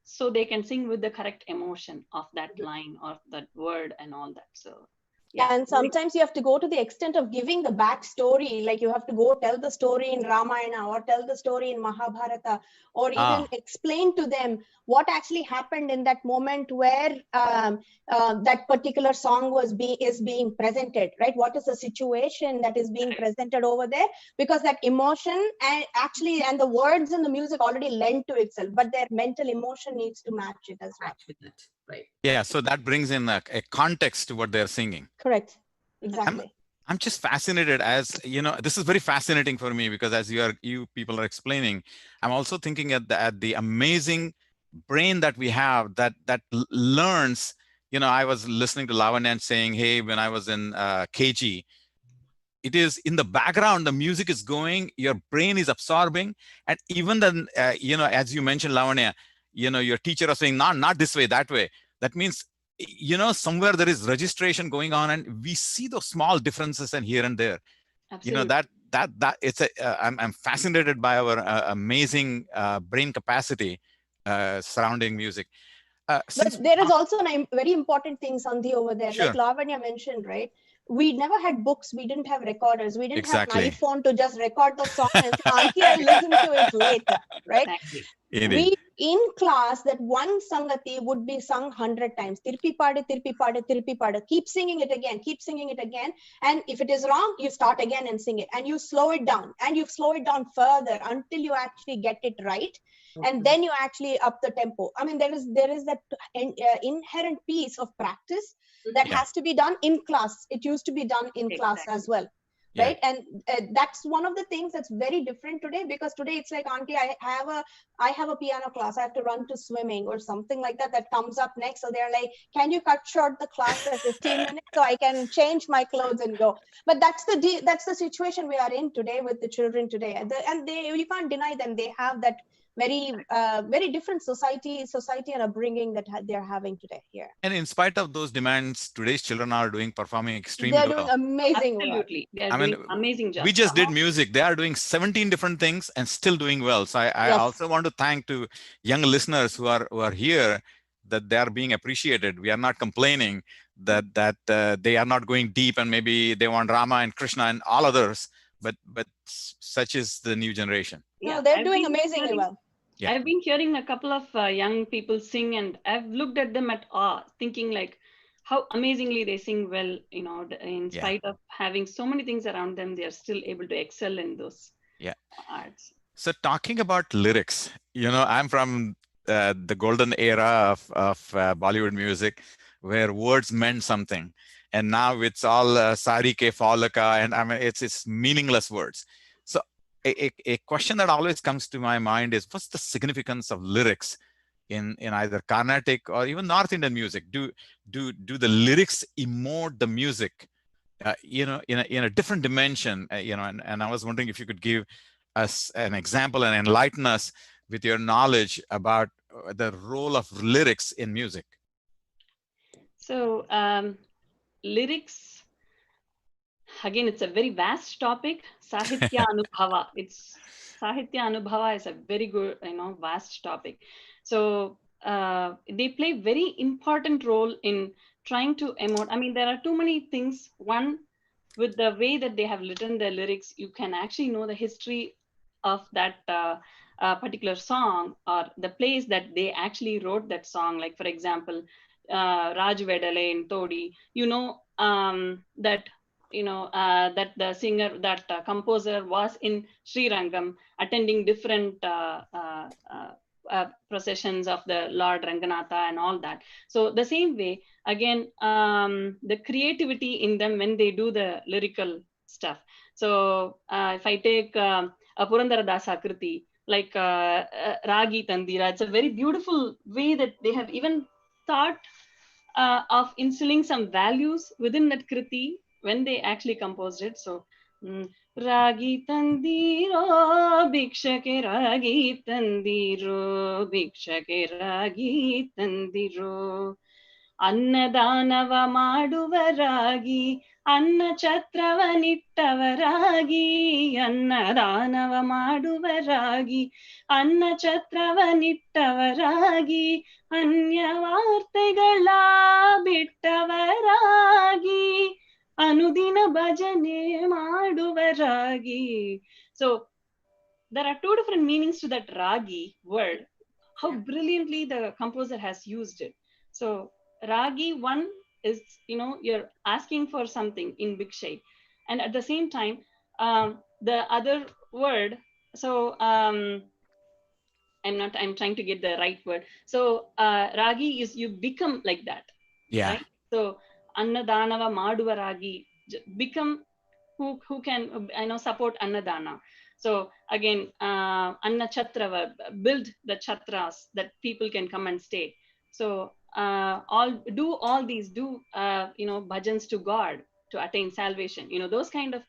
so they can sing with the correct emotion of that line or that word and all that. So. Yeah. And sometimes you have to go to the extent of giving the backstory, like you have to go tell the story in Ramayana or tell the story in Mahabharata, or even explain to them what actually happened in that moment where that particular song is being presented, right? What is the situation that is being presented over there? Because that emotion and the words and the music already lend to itself, but their mental emotion needs to match it as well. Right. Yeah, so that brings in a context to what they're singing. Correct. Exactly. I'm just fascinated, as you know, this is very fascinating for me, because as you people are explaining, I'm also thinking at the amazing brain that we have that learns. You know, I was listening to Lavanya and saying, hey, when I was in KG, it is in the background, the music is going, your brain is absorbing. And even then, you know, as you mentioned, Lavanya, you know, your teacher was saying, not this way, that way. That means, you know, somewhere there is registration going on, and we see those small differences and here and there. Absolutely. You know, that it's I'm fascinated by our amazing brain capacity surrounding music. But there is also a very important thing, Sandhi, over there. Sure. Like Lavanya mentioned, right? We never had books. We didn't have recorders. We didn't have an iPhone to just record the song and say, Auntie, I'll listen to it later, right? Exactly. In class, that one Sangati would be sung 100 times. Tirpi pade, tirpi pade, tirpi pade. Keep singing it again, keep singing it again. And if it is wrong, you start again and sing it. And you slow it down. And you slow it down further until you actually get it right. And then you actually up the tempo. I mean, there is that inherent piece of practice that has to be done in class. It used to be done in class as well. Right. And that's one of the things that's very different today, because today it's like, Auntie, I have a piano class. I have to run to swimming or something like that comes up next. So they're like, can you cut short the class for 15 minutes so I can change my clothes and go? But that's the situation we are in today with the children today. And you can't deny them. They have that very different society and upbringing that they're having today here. And in spite of those demands, today's children are performing extremely well. They're doing amazing. Absolutely. They're doing amazing job. We just did music. They are doing 17 different things and still doing well. So I also want to thank to young listeners who are here, that they are being appreciated. We are not complaining that they are not going deep and maybe they want Rama and Krishna and all others, but such is the new generation. No, they're doing amazingly well. Yeah. I've been hearing a couple of young people sing, and I've looked at them at awe, thinking like how amazingly they sing well, you know, in spite of having so many things around them, they are still able to excel in those arts. So talking about lyrics, you know, I'm from the golden era of Bollywood music, where words meant something. And now it's all sari ke faulaka, and I mean, it's meaningless words. So a question that always comes to my mind is, what's the significance of lyrics in either Carnatic or even North Indian music? Do the lyrics emote the music, you know, in a different dimension? You know, and I was wondering if you could give us an example and enlighten us with your knowledge about the role of lyrics in music. So lyrics, again, it's a very vast topic. Sahitya Anubhava. Sahitya Anubhava is a very good, you know, vast topic. So they play very important role in trying to emote. I mean, there are too many things. One, with the way that they have written their lyrics, you can actually know the history of that particular song, or the place that they actually wrote that song. Like, for example, Raj Vedale in Todi, you know, that the singer, that composer was in Sri Rangam attending different processions of the Lord Ranganatha and all that. So the same way, again, the creativity in them when they do the lyrical stuff. So if I take a Purandara Dasa Kriti, like Ragi Tandira, it's a very beautiful way that they have even thought of instilling some values within that Kriti when they actually composed it. So, Ragi Tandiro, Bhikshake Ragi Tandiro, Bhikshake Ragi Tandiro. ಅನ್ನದಾನವ ಮಾಡುವರಾಗಿ ಅನ್ನ ಛತ್ರವನಿಟ್ಟವರಾಗಿ ಅನ್ನದಾನವ ಮಾಡುವರಾಗಿ ಅನ್ನ ಛತ್ರವನಿಟ್ಟವರಾಗಿ ಅನ್ಯ ವಾರ್ತೆಗಳ ಬಿಟ್ಟವರಾಗಿ ಅನುದಿನ ಭಜನೆ ಮಾಡುವರಾಗಿ. So there are two different meanings to that ragi word. How brilliantly the composer has used it. So Ragi, one is, you're asking for something in Bhikshay. And at the same time, the other word, so I'm trying to get the right word. So Ragi is you become like that. Yeah. Right? So Annadanava Maduva Ragi, become who can, support Annadana. So again, Anna Chatrava, build the chatras that people can come and stay. So all these bhajans to God to attain salvation, those kind of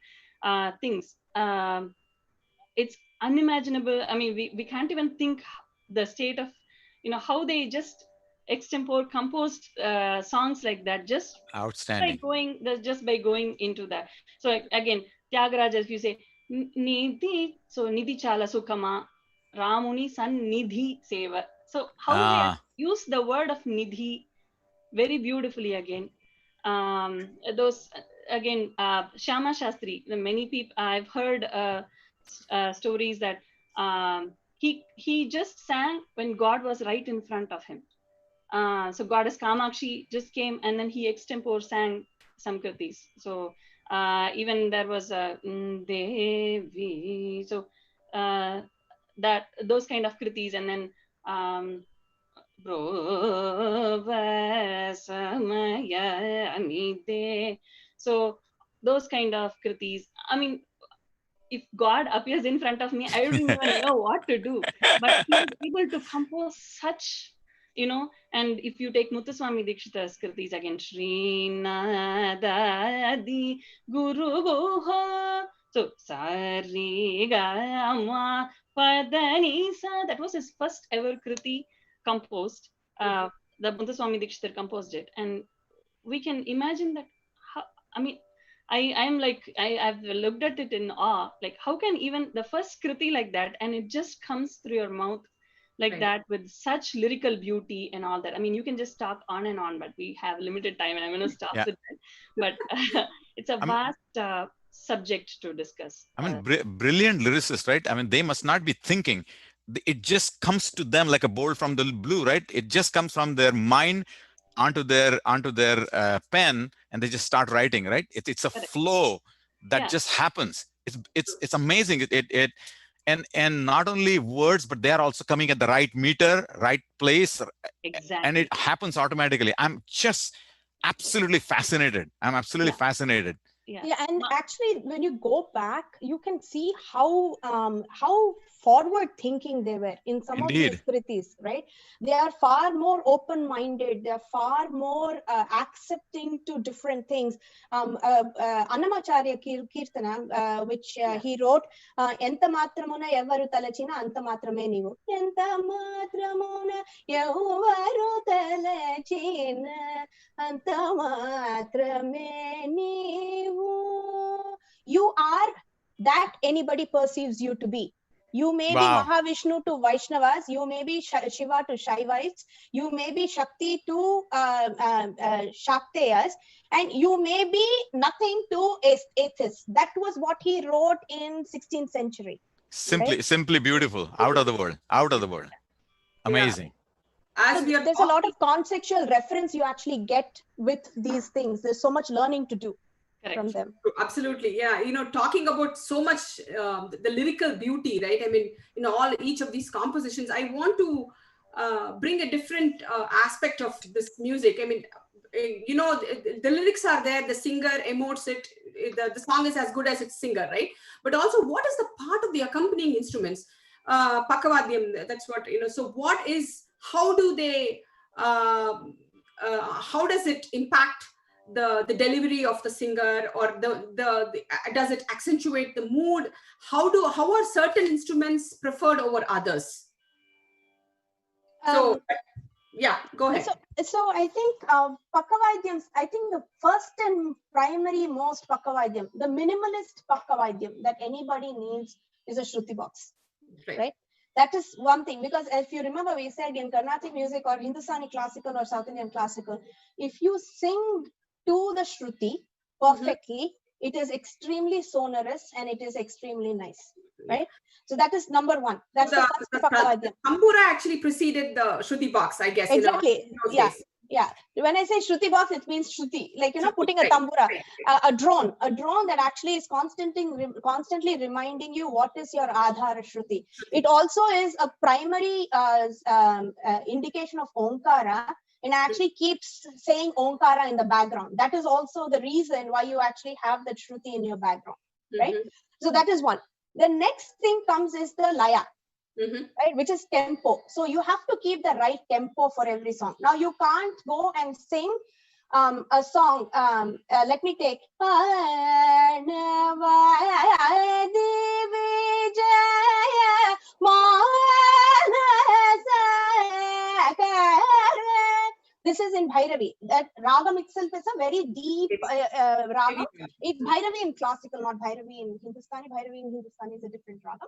things. It's unimaginable. I mean, we can't even think the state of how they just extempore composed songs like that, just outstanding by going into that. So again, Tyagaraja, if you say nidhi, so nidhi chala sukama ramuni sannidhi seva. So how they use the word of nidhi very beautifully again. Those again, Shyama Shastri, many people I've heard stories that he just sang when God was right in front of him. So goddess Kamakshi just came and then he extempore sang some kritis. So even there was a Devi, so that those kind of kritis, and then so those kind of kritis. I mean, if God appears in front of me, I don't even know what to do. But he was able to compose such, and if you take Muthuswami Dikshita's kritis again, Srinadadi Guru Guho, so Sari Gama Padanisa, that was his first ever kriti composed. The Muthuswami Dikshita composed it, and we can imagine that. I'm like, I've looked at it in awe, like how can even the first kriti like that, and it just comes through your mouth like that with such lyrical beauty and all that. I mean, you can just talk on and on, but we have limited time and I'm going to stop with that. But it's a vast subject to discuss. I mean, brilliant lyricists, right? I mean, they must not be thinking. It just comes to them like a bolt from the blue, right? It just comes from their mind onto their pen, and they just start writing, right? It's a flow that just happens. It's amazing. And not only words, but they are also coming at the right meter, right place. Exactly. And it happens automatically. I'm just absolutely fascinated. Fascinated. Yeah, and actually, when you go back, you can see how forward thinking they were in some of these kritis, right? They are far more open-minded. They are far more accepting to different things. Annamacharya Kirtana, which he wrote, Enta matramuna evaru talachina anta matrame neevu. Enta matramuna evaru talachina anta matrame neevu. You are that anybody perceives you to be. You may be Mahavishnu to Vaishnavas, you may be Shiva to Shaivaites, you may be Shakti to Shakteyas, and you may be nothing to atheists. That was what he wrote in 16th century. Simply beautiful. Out of the world. Amazing. So there's a lot of contextual reference you actually get with these things. There's so much learning to do. from them. Absolutely. Yeah. Talking about so much the lyrical beauty, right? I mean, each of these compositions, I want to bring a different aspect of this music. I mean, the lyrics are there, the singer emotes it, the song is as good as its singer, right? But also, what is the part of the accompanying instruments? Pakavadyam, that's what, so how do they, how does it impact the delivery of the singer, or does it accentuate the mood? How are certain instruments preferred over others? So yeah, go ahead. So I think Pakavadyams, I think the first and primary most Pakavadyam, the minimalist Pakavadyam that anybody needs is a Shruti box, right? That is one thing, because if you remember, we said in Carnatic music or Hindustani classical or South Indian classical, if you sing to the Shruti perfectly, it is extremely sonorous and it is extremely nice, right? So that is number one. That's the first Pakavadyam. Tambura actually preceded the Shruti box, I guess. Exactly. Yeah. When I say Shruti box, it means Shruti, like, putting a tambura, a drone that actually is constantly reminding you what is your Adhara Shruti. It also is a primary indication of Omkara, and actually keeps saying Omkara in the background. That is also the reason why you actually have that Shruti in your background, right? So that is one. The next thing comes is the Laya. Right, which is tempo. So you have to keep the right tempo for every song. Now you can't go and sing a song. Let me take. This is in Bhairavi. That Ragam itself is a very deep Raga. It's Bhairavi in classical, not Bhairavi in Hindustani. Bhairavi in Hindustani is a different Raga.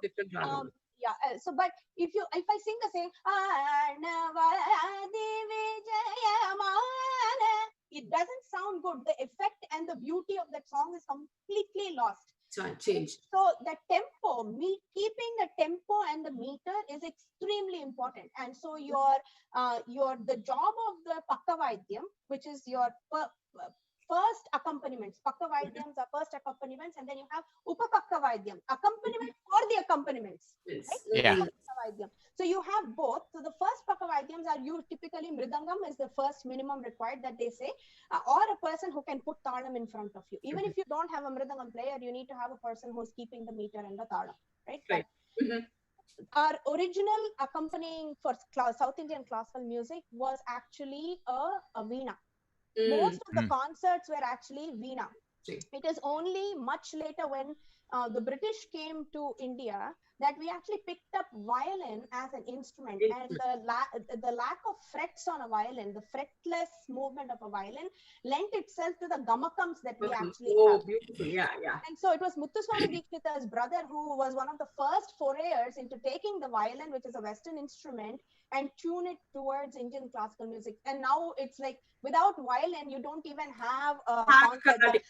Yeah. So, but if I sing the same, it doesn't sound good. The effect and the beauty of that song is completely lost. Change. So the tempo, keeping the tempo and the meter is extremely important. And so the job of the Pakavadyam, which is your first accompaniments. Pakavadyams are first accompaniments, and then you have Upapakavadyam, accompaniment for the accompaniments. Right? Yeah. So you have both. So the first Pakavadyams are typically Mridangam is the first minimum required that they say, or a person who can put Talam in front of you. Even if you don't have a Mridangam player, you need to have a person who's keeping the meter and the Talam, right? Our original accompanying for South Indian classical music was actually a veena. Most of the concerts were actually veena. It is only much later when the British came to India that we actually picked up violin as an instrument, and the lack of frets on a violin, the fretless movement of a violin, lent itself to the gamakams that we actually have. Beautiful. Yeah. And so it was Muthuswami Dikshita's brother who was one of the first forayers into taking the violin, which is a Western instrument, and tune it towards Indian classical music. And now it's like, without violin, you don't even have a Carnatic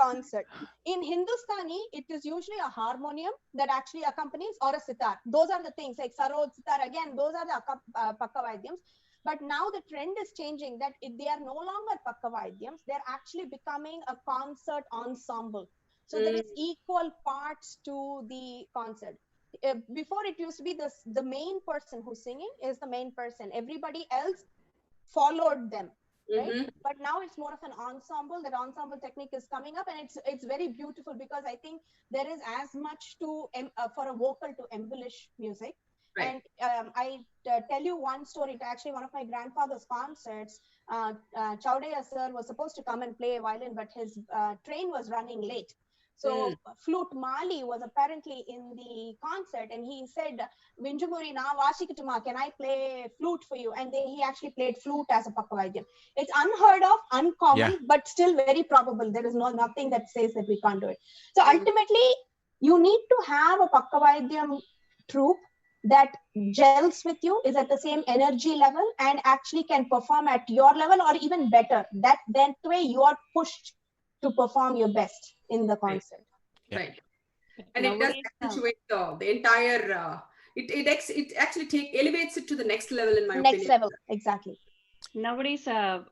concert. In Hindustani, it is usually a harmonium that actually accompanies, or a sitar. Those are the things like sarod, sitar. Again, those are the Pakavadyams. But now the trend is changing, that they are no longer Pakavadyams. They're actually becoming a concert ensemble. So there is equal parts to the concert. Before, it used to be the main person who's singing is the main person. Everybody else followed them, right? But now it's more of an ensemble. That ensemble technique is coming up, and it's very beautiful, because I think there is as much to for a vocal to embellish music. Right. And I tell you one story. To actually one of my grandfather's concerts, Chowdeya sir was supposed to come and play violin, but his train was running late. So Flute Mali was apparently in the concert, and he said, Vinjumuri na Vashikituma, can I play flute for you? And he actually played flute as a Pakavadyam. It's unheard of, uncommon, but still very probable. There is nothing that says that we can't do it. So ultimately, you need to have a Pakavadyam troupe that gels with you, is at the same energy level, and actually can perform at your level or even better. That way you are pushed to perform your best in the concert. Right. And it does accentuate the entire, it actually elevates it to the next level, in my opinion. Next level, exactly. Nowadays,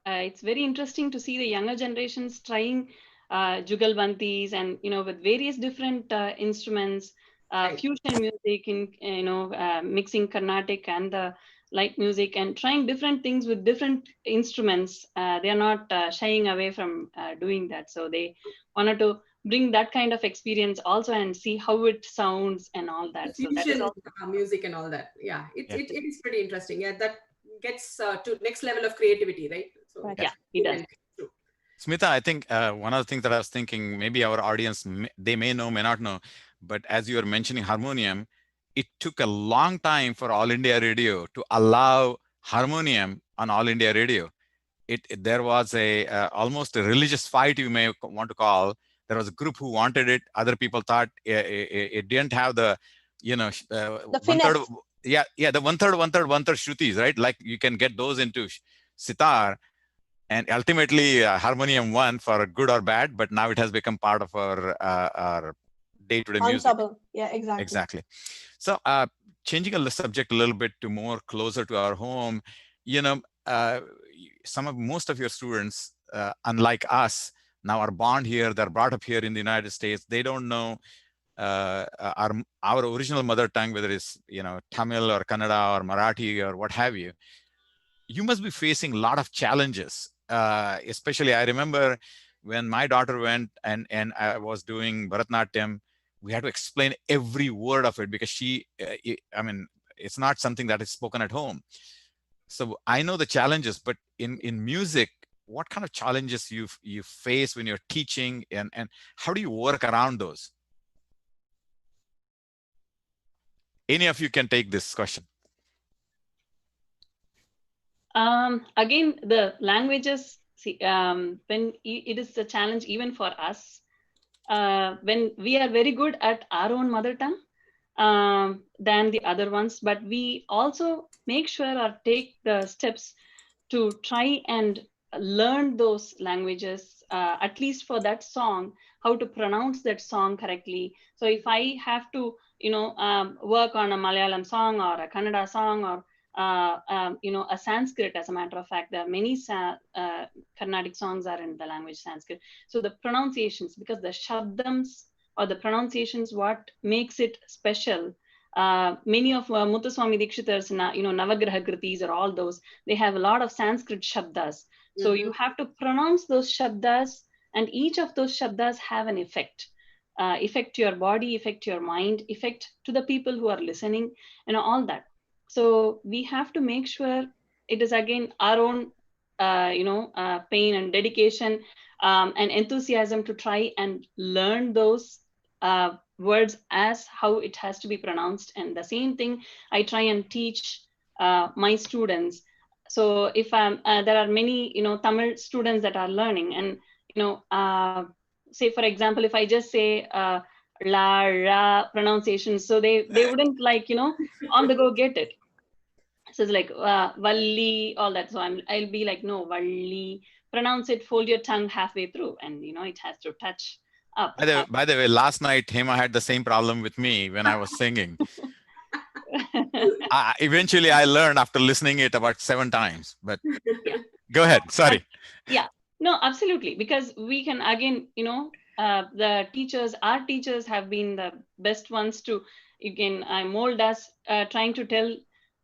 it's very interesting to see the younger generations trying jugalbantis, and with various different instruments, fusion music, in mixing Carnatic and the light music, and trying different things with different instruments. They are not shying away from doing that. So they wanted to bring that kind of experience also and see how it sounds and all that. So that is Fusion all. music and all that. Yeah, it is pretty interesting. Yeah, that gets to next level of creativity, right? So yeah, it does. Smitha, I think one of the things that I was thinking, maybe our audience, they may know, may not know, but as you were mentioning harmonium, it took a long time for All India Radio to allow harmonium on All India Radio. There was almost a religious fight, you may want to call. There was a group who wanted it. Other people thought it didn't have the, the one third. finesse. Yeah, the one third shrutis, right? Like you can get those into sitar. And ultimately, harmonium won for good or bad, but now it has become part of our day-to-day music. Yeah, exactly. Exactly. So, changing the subject a little bit to more closer to our home, most of your students, unlike us, now are born here. They're brought up here in the United States. They don't know our original mother tongue, whether it's Tamil or Kannada or Marathi or what have you. You must be facing a lot of challenges. Especially, I remember when my daughter went and I was doing Bharatanatyam, we had to explain every word of it because it's not something that is spoken at home. So I know the challenges, but in music, what kind of challenges you face when you're teaching, and how do you work around those? Any of you can take this question. Again, the languages, when it is a challenge even for us, when we are very good at our own mother tongue than the other ones, but we also make sure or take the steps to try and learn those languages, at least for that song, how to pronounce that song correctly. So if I have to, work on a Malayalam song or a Kannada song or a Sanskrit, as a matter of fact, there are many Carnatic songs are in the language Sanskrit. So the pronunciations, because the shabdams or the pronunciations, what makes it special. Many of Muthuswami Dikshitar's, Navagraha Kritis or all those, they have a lot of Sanskrit shabdas. So you have to pronounce those shabdas, and each of those shabdas have an effect. Effect to your body, effect to your mind, effect to the people who are listening, all that. So we have to make sure it is again our own, pain and dedication and enthusiasm to try and learn those words as how it has to be pronounced. And the same thing I try and teach my students. So if there are many, Tamil students that are learning, and say for example, if I just say la ra pronunciation, so they wouldn't on the go get it. So it's like valli, all that. So I'll be like, no, valli, pronounce it, fold your tongue halfway through, and it has to touch up. By the way, last night Hema had the same problem with me when I was singing. Eventually I learned after listening it about 7 times, but yeah. Go ahead. Sorry. Yeah, no, absolutely. Because we can, again, our teachers have been the best ones to, mold us, trying to tell,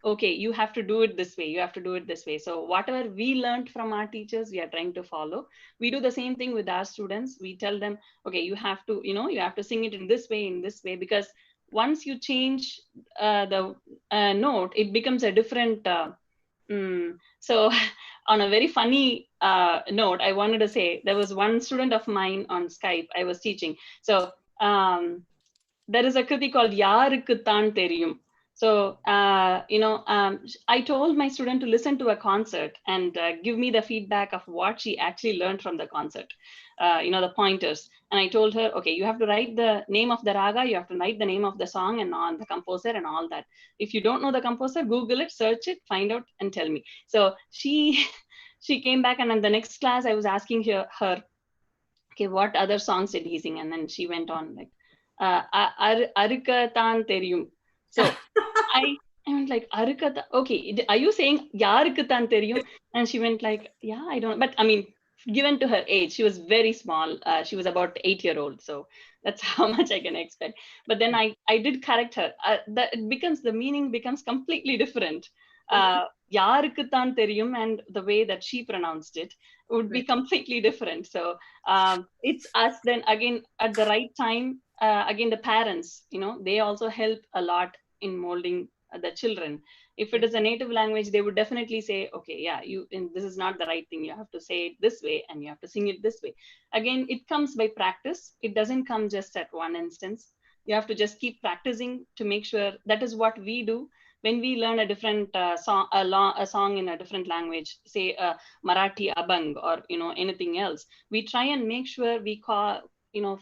okay, you have to do it this way. You have to do it this way. So whatever we learned from our teachers, we are trying to follow. We do the same thing with our students. We tell them, okay, you have to, you have to sing it in this way, because once you change the note, it becomes a different. So on a very funny note, I wanted to say, there was one student of mine on Skype I was teaching. So there is a kriti called Yarukku Thaan Theriyum. So, I told my student to listen to a concert and give me the feedback of what she actually learned from the concert, the pointers. And I told her, okay, you have to write the name of the raga, you have to write the name of the song and on the composer and all that. If you don't know the composer, Google it, search it, find out and tell me. So she came back, and in the next class, I was asking her, okay, what other songs did he sing? And then she went on like, Arukka Thaan Theriyum. So I went like, Arukka, okay, are you saying Yarukku Thaan Theriyum? And she went like, yeah, I don't, but I mean, given to her age. She was very small. She was about 8-year-old. So that's how much I can expect. But then I did correct her. The meaning becomes completely different. Yarukku thaan theriyum, and the way that she pronounced it would be completely different. So it's us then again at the right time. Again, the parents, they also help a lot in molding the children. If it is a native language, they would definitely say, okay, yeah, this is not the right thing. You have to say it this way and you have to sing it this way. Again, it comes by practice. It doesn't come just at one instance. You have to just keep practicing to make sure. That is what we do when we learn a different song, a song in a different language, say Marathi Abang or anything else. We try and make sure we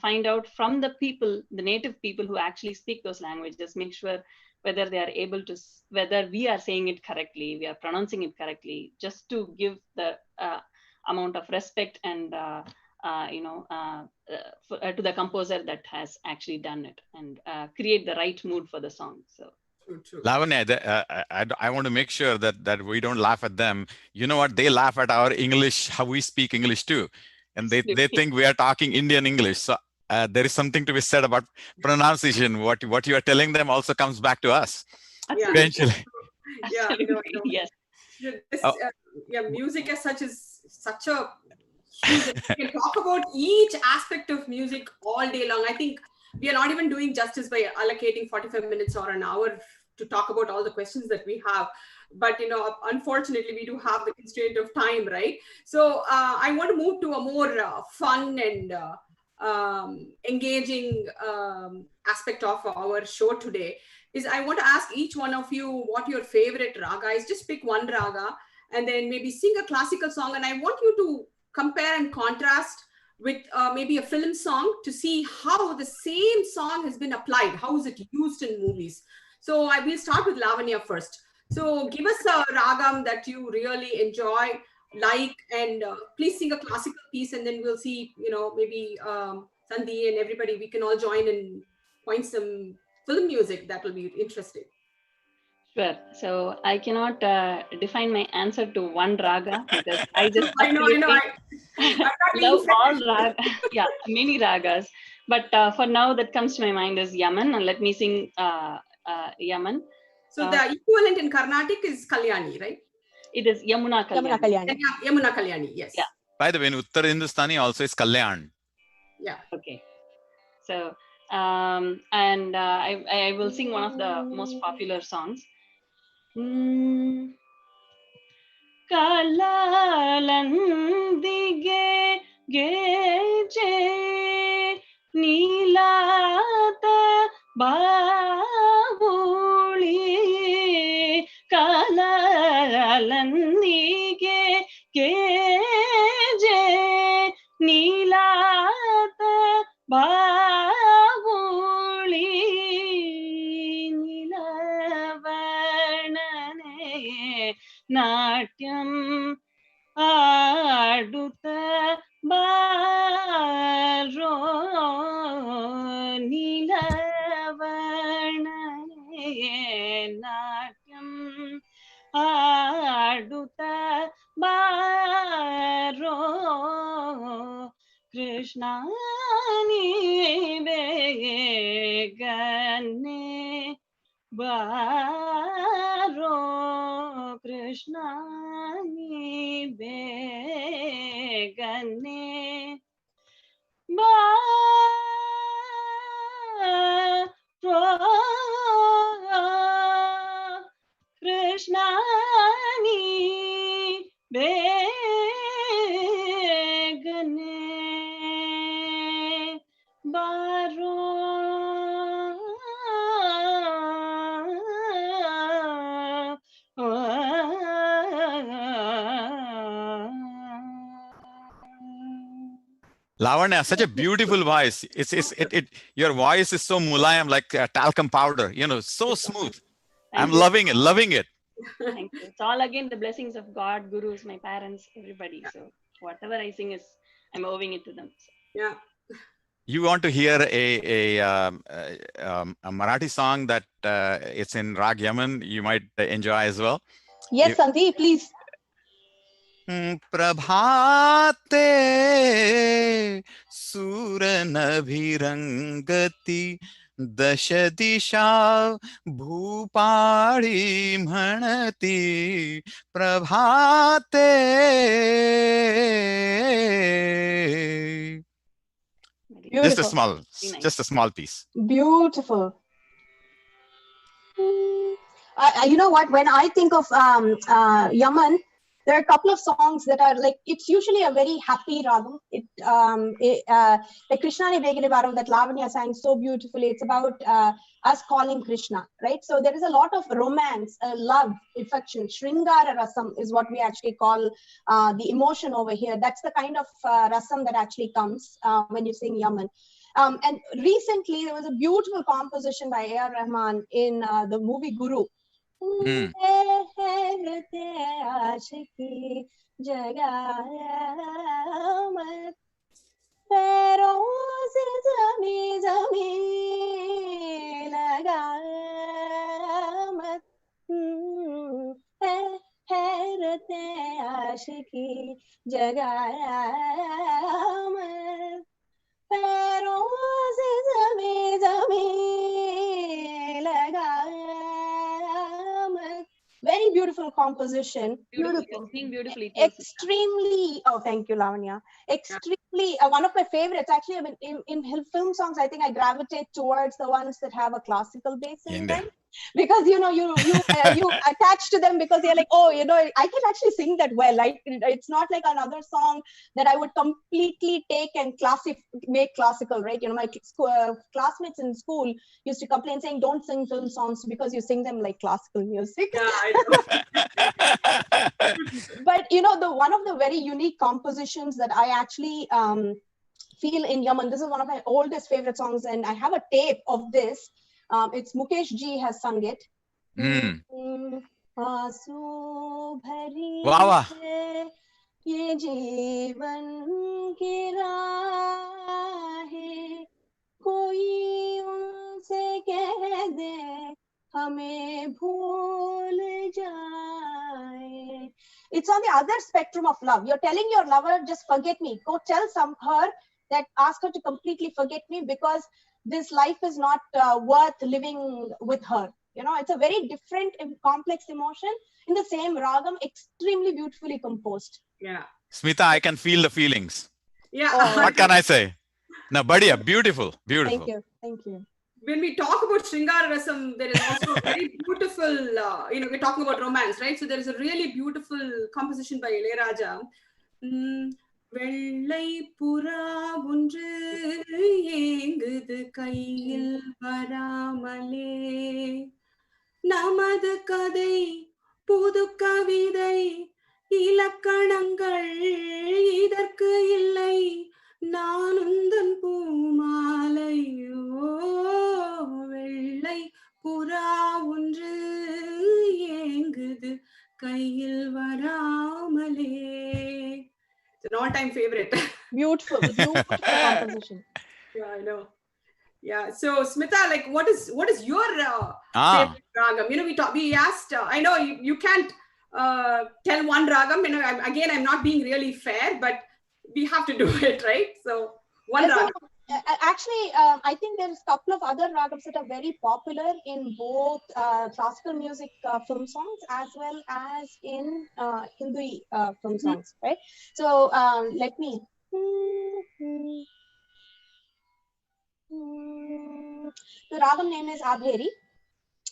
find out from the people, the native people who actually speak those languages, make sure whether they are able to, whether we are saying it correctly, we are pronouncing it correctly, just to give the amount of respect and to the composer that has actually done it, and create the right mood for the song. So. True. Lavanya, I want to make sure that we don't laugh at them. You know what? They laugh at our English, how we speak English too. And they think we are talking Indian English. So there is something to be said about pronunciation. What you are telling them also comes back to us eventually. Yeah, Yes. Music as such is such a huge. We can talk about each aspect of music all day long. I think we are not even doing justice by allocating 45 minutes or an hour to talk about all the questions that we have. But, unfortunately, we do have the constraint of time, right? So I want to move to a more fun and engaging aspect of our show today. I want to ask each one of you what your favorite raga is. Just pick one raga and then maybe sing a classical song. And I want you to compare and contrast with maybe a film song to see how the same song has been applied. How is it used in movies? So I will start with Lavanya first. So give us a ragam that you really enjoy, and please sing a classical piece, and then we'll see, maybe Sandhi and everybody, we can all join and point some film music. That will be interesting. Sure. So I cannot define my answer to one raga because I just I know. love all ragas. Yeah, many ragas. But for now, that comes to my mind is Yaman, and let me sing Yaman. So the equivalent in Carnatic is Kalyani, right? It is Yamuna Kalyani. Yamuna Kalyani, yes. Yeah. By the way, in Uttar Hindustani also is Kalyan. Yeah. Okay. So, and I will sing one of the most popular songs. Kalalandige geje nilata bavuli kalalandige geje nilata bavuli nilavanane natyam aduta baro nilavanane natyam aduta baro Krishna ni begane baro Krishna ni begane baro Krishna ni begane baro Lavanya, such a beautiful voice. Your voice is so mulayam, like talcum powder, so smooth. I'm loving it. Thank you. It's all again the blessings of God, gurus, my parents, everybody. So whatever I sing I'm owing it to them. So. Yeah. You want to hear a Marathi song that it's in Rag Yaman, you might enjoy as well? Yes, Sandhi, please. प्रभाते सूरनभिरंगति दश दिशा भूपाळी म्हणती प्रभाते. Beautiful. Just a small piece. Beautiful. You know what? When I think of Yaman, there are a couple of songs that are like, it's usually a very happy ragam. Like Krishna Ne Begine Varam that Lavanya sang so beautifully. It's about us calling Krishna, right? So there is a lot of romance, love, affection. Shringara rasam is what we actually call the emotion over here. That's the kind of rasam that actually comes when you sing Yaman. And recently, there was a beautiful composition by A.R. Rahman in the movie Guru. Very beautiful composition. Beautiful. Sing beautifully. Extremely. Oh, thank you, Lavanya. Extremely. One of my favorites. Actually, I mean, in film songs, I think I gravitate towards the ones that have a classical base in them. Because you attach to them because they're like, oh, I can actually sing that well. Like, it's not like another song that I would completely take and make classical, right? My classmates in school used to complain saying, don't sing film songs because you sing them like classical music. Yeah, I know. But one of the very unique compositions that I actually feel in Yaman, this is one of my oldest favorite songs, and I have a tape of this. It's Mukesh Ji has sung it. Aasu bhari hai ye jeevan ki raahe, koi unse keh de hame bhool jaye. It's on the other spectrum of love. You're telling your lover, just forget me. Go tell her that, ask her to completely forget me because this life is not worth living with her. It's a very different and complex emotion in the same ragam, extremely beautifully composed. Yeah. Smita, I can feel the feelings. Yeah. Oh. What can I say? No, Badia, beautiful. Thank you. When we talk about Shringara Rasam, there is also a very beautiful, we're talking about romance, right? So there is a really beautiful composition by Ilayaraja. வெள்ளை புறா ஒன்று ஏங்குது கையில் வராமலே, நமது கதை புது கவிதை இலக்கணங்கள் இதற்கு இல்லை, நான் உந்தன் பூமாலையோ, வெள்ளை புறா ஒன்று ஏங்குது கையில் வராமலே. It's an all-time favorite. Beautiful composition. Yeah, I know. Yeah. So, Smitha, like, what is your favorite ragam? We asked. I know you can't tell one ragam. I'm not being really fair, but we have to do it, right? So, one ragam. Actually, I think there's a couple of other ragams that are very popular in both classical music film songs as well as in Hindi film songs, right? So let me. The ragam name is Abheri.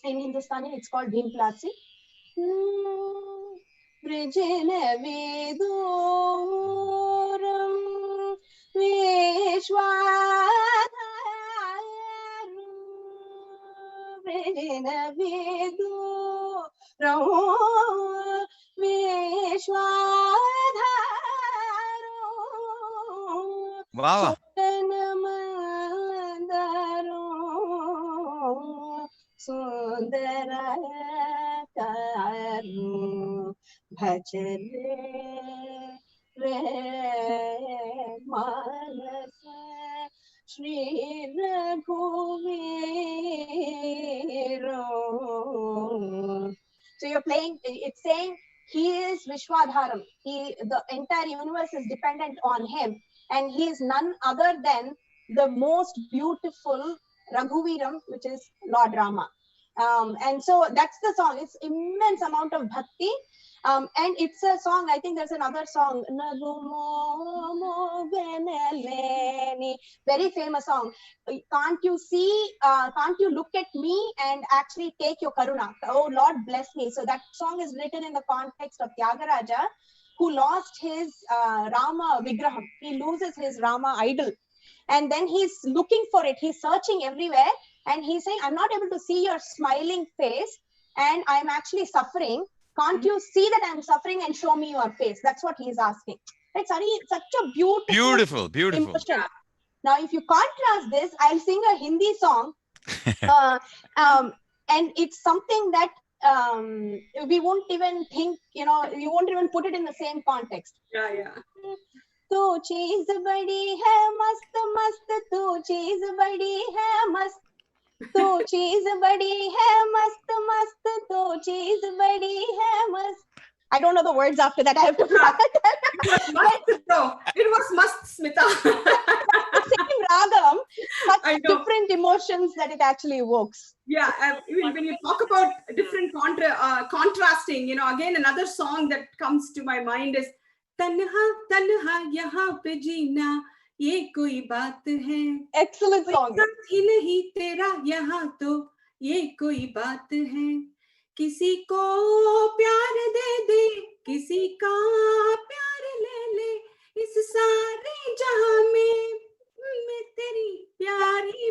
In Hindustani, it's called Bhim Platsi. Vrijena Vedoram Vishwadharam Vrijena Vedoram Vishwadharam. Wow. Sundara karu bhajale re manasa Shri Raghuviro. So you're playing, it's saying He is Vishwadharam. The entire universe is dependent on him. And he is none other than the most beautiful Raghuviram, which is Lord Rama. And so that's the song. It's immense amount of bhakti. And it's a song, I think there's another song, very famous song. Can't you see, can't you look at me and actually take your karuna? Oh, Lord bless me. So that song is written in the context of Tyagaraja, who lost his Rama Vigraham. He loses his Rama idol. And then he's looking for it. He's searching everywhere. And he's saying, I'm not able to see your smiling face. And I'm actually suffering. Can't you see that I'm suffering and show me your face? That's what he's asking. It's such a beautiful emotion. Now, if you contrast this, I'll sing a Hindi song. And it's something that we won't even think, you won't even put it in the same context. Yeah. तू चीज बड़ी है मस्त मस्त, तू चीज बड़ी है मस्त, तू चीज बड़ी है मस्त मस्त, तू चीज बड़ी है मस्त. I don't know the words after that. I have to It was must, Smitha. Same ragam, such different emotions that it actually evokes. Yeah, when you talk about different contrasting, again, another song that comes to my mind is तन्हा तन्हा यहाँ पे जीना ये कोई बात है. Excellent song. ही नहीं तेरा यहाँ तो ये कोई बात है. किसी को प्यार दे दे, किसी का प्यार ले ले, इस सारे जहां में तेरी प्यारी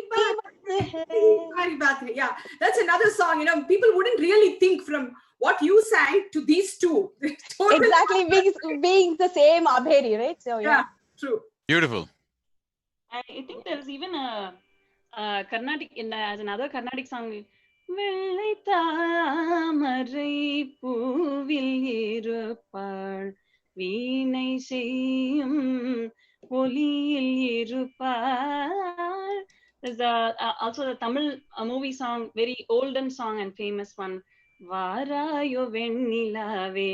बात है. Yeah, that's another song. People wouldn't really think from what you sang to these two. Exactly, being the same Abheri, right? So yeah, true. Beautiful. I think there's even a Carnatic as another Carnatic song. வெள்ளை தாமரை பூவில் இருப்பாள், வீணை செய்யும் ஒலியில் இருப்பாள். There's also the Tamil movie song, very olden song and famous one. வாராயோ வெண்ணிலாவே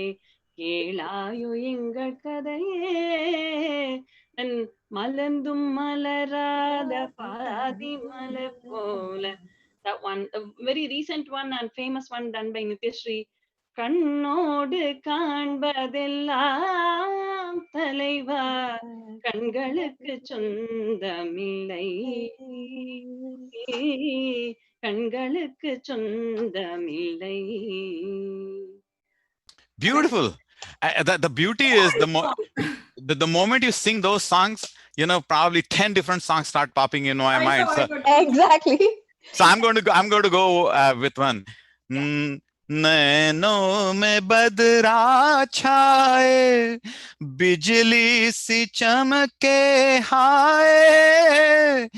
கேளாயோ எங்கள் கதையே, and மலர்ந்தும் மலராத பாதி மலர் போல. That one, a very recent one and famous one done by Nityashree. கண்ணோடு காண்பதெல்லாம் தலைவா, கண்களுக்கு சொந்தமில்லை, கண்களுக்கு சொந்தமில்லை. Beautiful. The beauty is the moment you sing those songs, probably 10 different songs start popping in my mind. Exactly. So I'm going to go with one. नैनों में बदरा छाए, बिजली सी चमके हाय,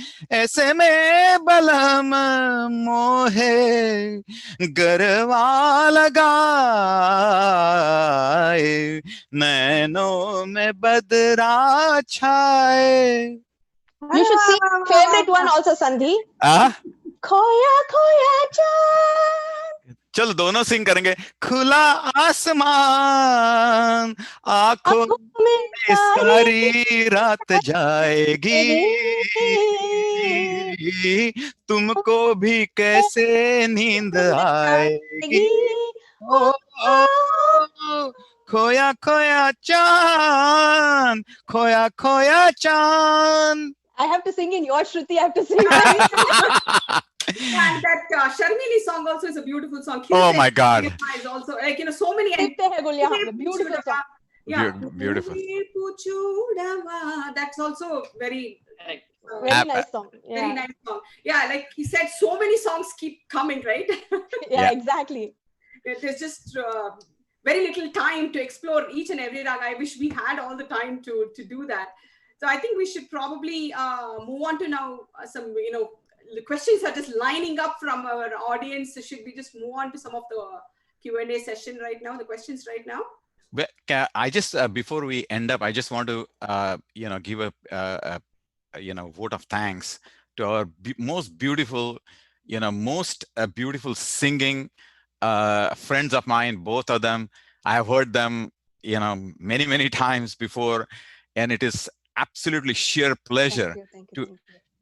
ऐसे में बलम मोहे गरवा लगाए, नैनों में बदरा छाए. You should see favorite one also, Sandhi. खोया खोया चांद. चलो दोनों सिंग करेंगे. खुला आसमान आंखों में सारी रात जाएगी, तुमको भी कैसे नींद आएगी. ओ खोया खोया चांद, खोया खोया चांद. I have to sing in your Shruti. I have to sing. And that Sharmili song also is a beautiful song. Oh my God! Is also like so many. Beautiful song. Yeah, beautiful. That's also very nice song. Yeah. Very nice song. Yeah, like he said, so many songs keep coming, right? Yeah, exactly. There's just very little time to explore each and every raga. I wish we had all the time to do that. So I think we should probably move on to now some, the questions are just lining up from our audience. So should we just move on to some of the Q&A session right now, the questions right now? But I just, before we end up, I just want to, give a vote of thanks to our most beautiful, beautiful singing friends of mine, both of them. I have heard them, many, many times before, and it is absolutely sheer pleasure Thank to you.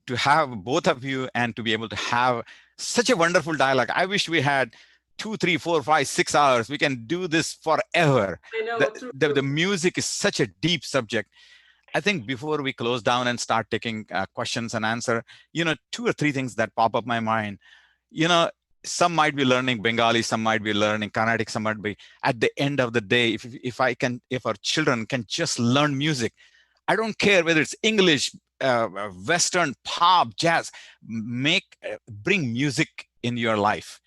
to have both of you and to be able to have such a wonderful dialogue. I wish we had 2, 3, 4, 5, 6 hours. We can do this forever. I know. The music is such a deep subject. I think before we close down and start taking questions and answer, 2 or 3 things that pop up my mind. Some might be learning Bengali, some might be learning Carnatic, some might be. At the end of the day, if our children can just learn music, I don't care whether it's English, Western, pop, jazz. Bring music in your life.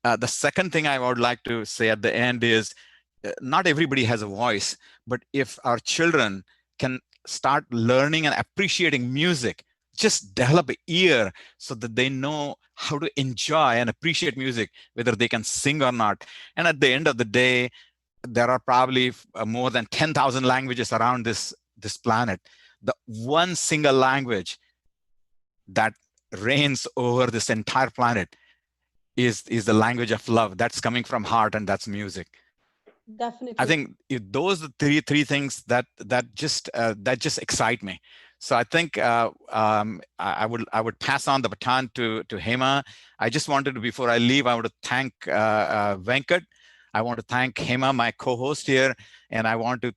The second thing I would like to say at the end is, not everybody has a voice, but if our children can start learning and appreciating music, just develop an ear so that they know how to enjoy and appreciate music, whether they can sing or not. And at the end of the day, there are probably more than 10,000 languages around this planet. The one single language that reigns over this entire planet is the language of love. That's coming from heart, and that's music. Definitely. I think if those are the three things that just excite me. So I think I would pass on the baton to Hema. I just wanted to, before I leave, I want to thank Venkat. I want to thank Hema, my co-host here, and I want to,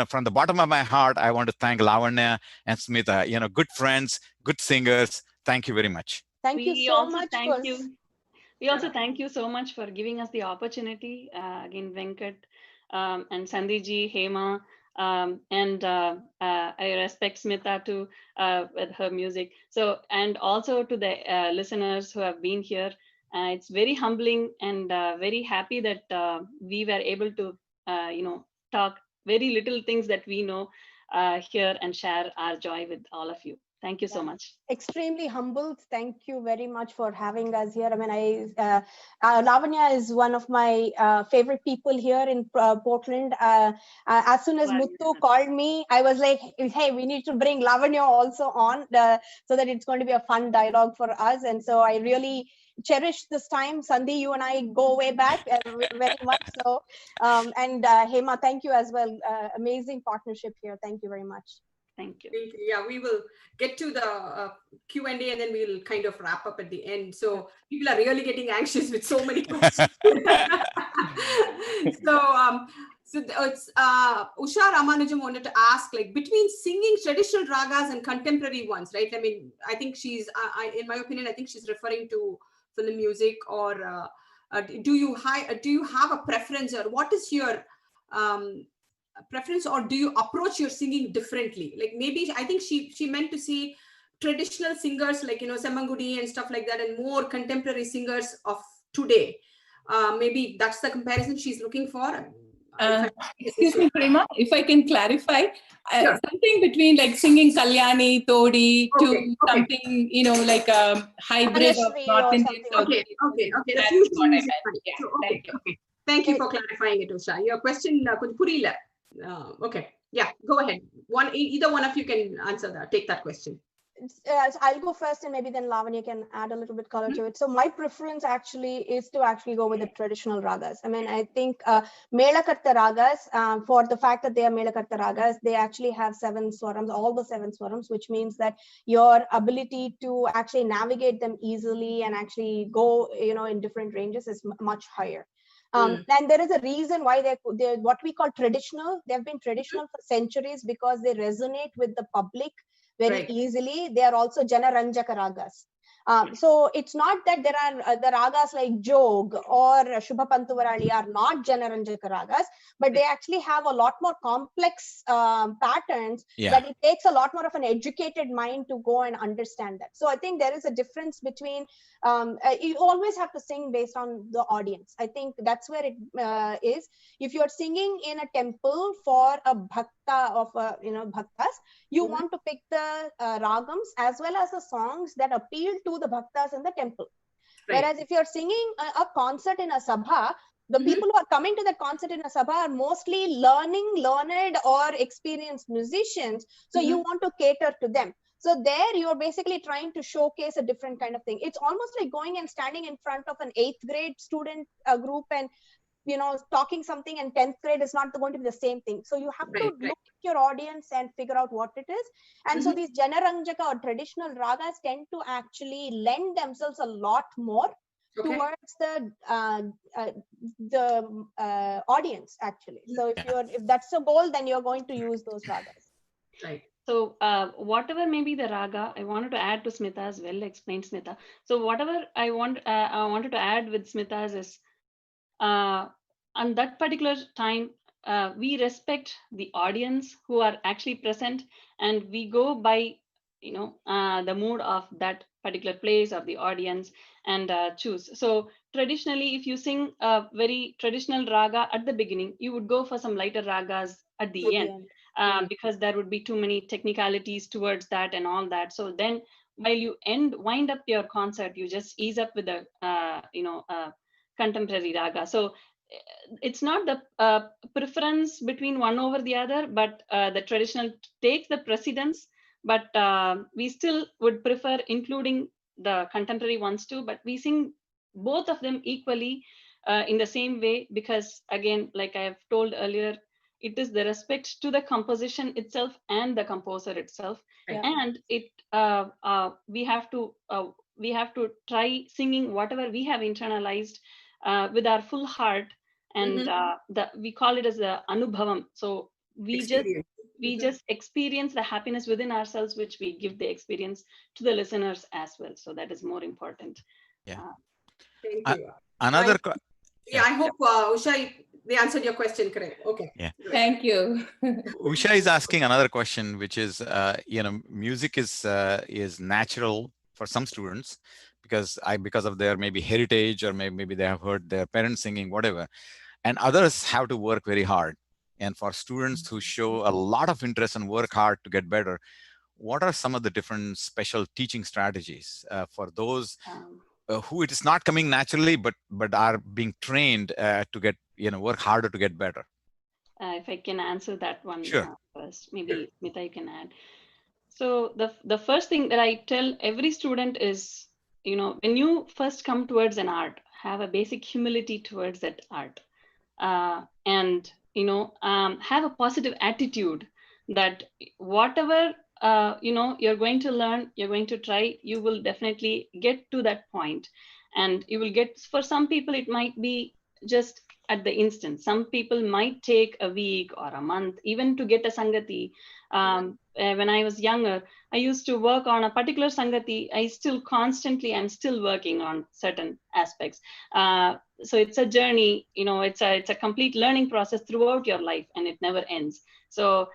from the bottom of my heart, I want to thank Lavanya and Smitha. Good friends, good singers. Thank you very much. Thank you so much. Thank you. We also thank you so much for giving us the opportunity. Again, Venkat and Sandhi ji, Hema, and I respect Smitha too with her music. So, and also to the listeners who have been here. It's very humbling and very happy that we were able to, talk very little things that we know here and share our joy with all of you. Thank you so much. Extremely humbled. Thank you very much for having us here. I mean, Lavanya is one of my favorite people here in Portland. As soon as Muthu called me, I was like, hey, we need to bring Lavanya also on so that it's going to be a fun dialogue for us. And so I really cherish this time. Sandhi, you and I go way back very much. So, and Hema, thank you as well. Amazing partnership here. Thank you very much. Thank you. Yeah, we will get to the Q&A and then we'll kind of wrap up at the end. So people are really getting anxious with so many questions. So it's Usha Ramanujam wanted to ask, like, between singing traditional ragas and contemporary ones, right? I mean, I think she's, in my opinion, I think she's referring to film music, or do you have a preference, or what is your preference, or do you approach your singing differently? Like, maybe I think she meant to see traditional singers like, Semmangudi and stuff like that, and more contemporary singers of today. Maybe that's the comparison she's looking for. Excuse me, Prema, if I can clarify, sure. Something between like singing Kalyani, Todi to something, like a hybrid of North Indian. Okay. That's what I meant. Yeah, so, okay. Thank you for clarifying it, Usha. Your question, Purila. Okay. Yeah, go ahead. Either one of you can answer that. Take that question. So I'll go first, and maybe then Lavanya can add a little bit color to it. So my preference actually is to go with the traditional ragas. I mean, I think Melakarta ragas, for the fact that they are Melakarta ragas, they actually have 7 swarams, all the 7 swarams, which means that your ability to actually navigate them easily and actually go, in different ranges is much higher. And there is a reason why they're what we call traditional. They've been traditional for centuries because they resonate with the public very easily. They are also Janaranjaka ragas. So it's not that there are the ragas like Jog or Shubha Pantuvarali are not Janaranjaka ragas, but they actually have a lot more complex patterns that it takes a lot more of an educated mind to go and understand that. So I think there is a difference between, you always have to sing based on the audience. I think that's where it is. If you're singing in a temple for a bhakta of, bhaktas, you want to pick the ragams as well as the songs that appeal to the bhaktas in the temple. Whereas if you're singing a concert in a sabha, the people who are coming to that concert in a sabha are mostly learned or experienced musicians. So you want to cater to them. So there you're basically trying to showcase a different kind of thing. It's almost like going and standing in front of an 8th grade student group and talking something in 10th grade is not going to be the same thing. So you have to look at your audience and figure out what it is. And so these Janaranjaka or traditional ragas tend to actually lend themselves a lot more towards the audience actually. So if that's the goal, then you're going to use those ragas. Right. So whatever may be the raga, I wanted to add to Smitha's well-explained, Smitha. So whatever I wanted to add with Smitha's is, on that particular time, we respect the audience who are actually present, and we go by, the mood of that particular place or the audience and choose. So traditionally, if you sing a very traditional raga at the beginning, you would go for some lighter ragas at the end. Because there would be too many technicalities towards that and all that. So then while you wind up your concert, you just ease up with the, contemporary raga. So it's not the preference between one over the other, but the traditional takes the precedence, but we still would prefer including the contemporary ones too, but we sing both of them equally in the same way, because again, like I have told earlier, it is the respect to the composition itself and the composer itself. And it we have to try singing whatever we have internalized with our full heart, and we call it as the anubhavam. So we just experience the happiness within ourselves, which we give the experience to the listeners as well. So that is more important. Thank you. Another I hope Usha, they answered your question correct. Okay. Yeah. Thank you. Usha is asking another question, which is, music is natural for some students because of their maybe heritage, or maybe they have heard their parents singing, whatever, and others have to work very hard. And for students who show a lot of interest and work hard to get better, what are some of the different special teaching strategies for those who it is not coming naturally, but are being trained to get, work harder to get better? If I can answer that one first, maybe Smitha, you can add. So the first thing that I tell every student is, when you first come towards an art, have a basic humility towards that art, and have a positive attitude that whatever you're going to learn, you're going to try, you will definitely get to that point. And you will get, for some people, it might be just at the instant. Some people might take a week or a month, even to get a Sangati. When I was younger, I used to work on a particular Sangati. I'm still working on certain aspects. So it's a journey, it's a complete learning process throughout your life, and it never ends. So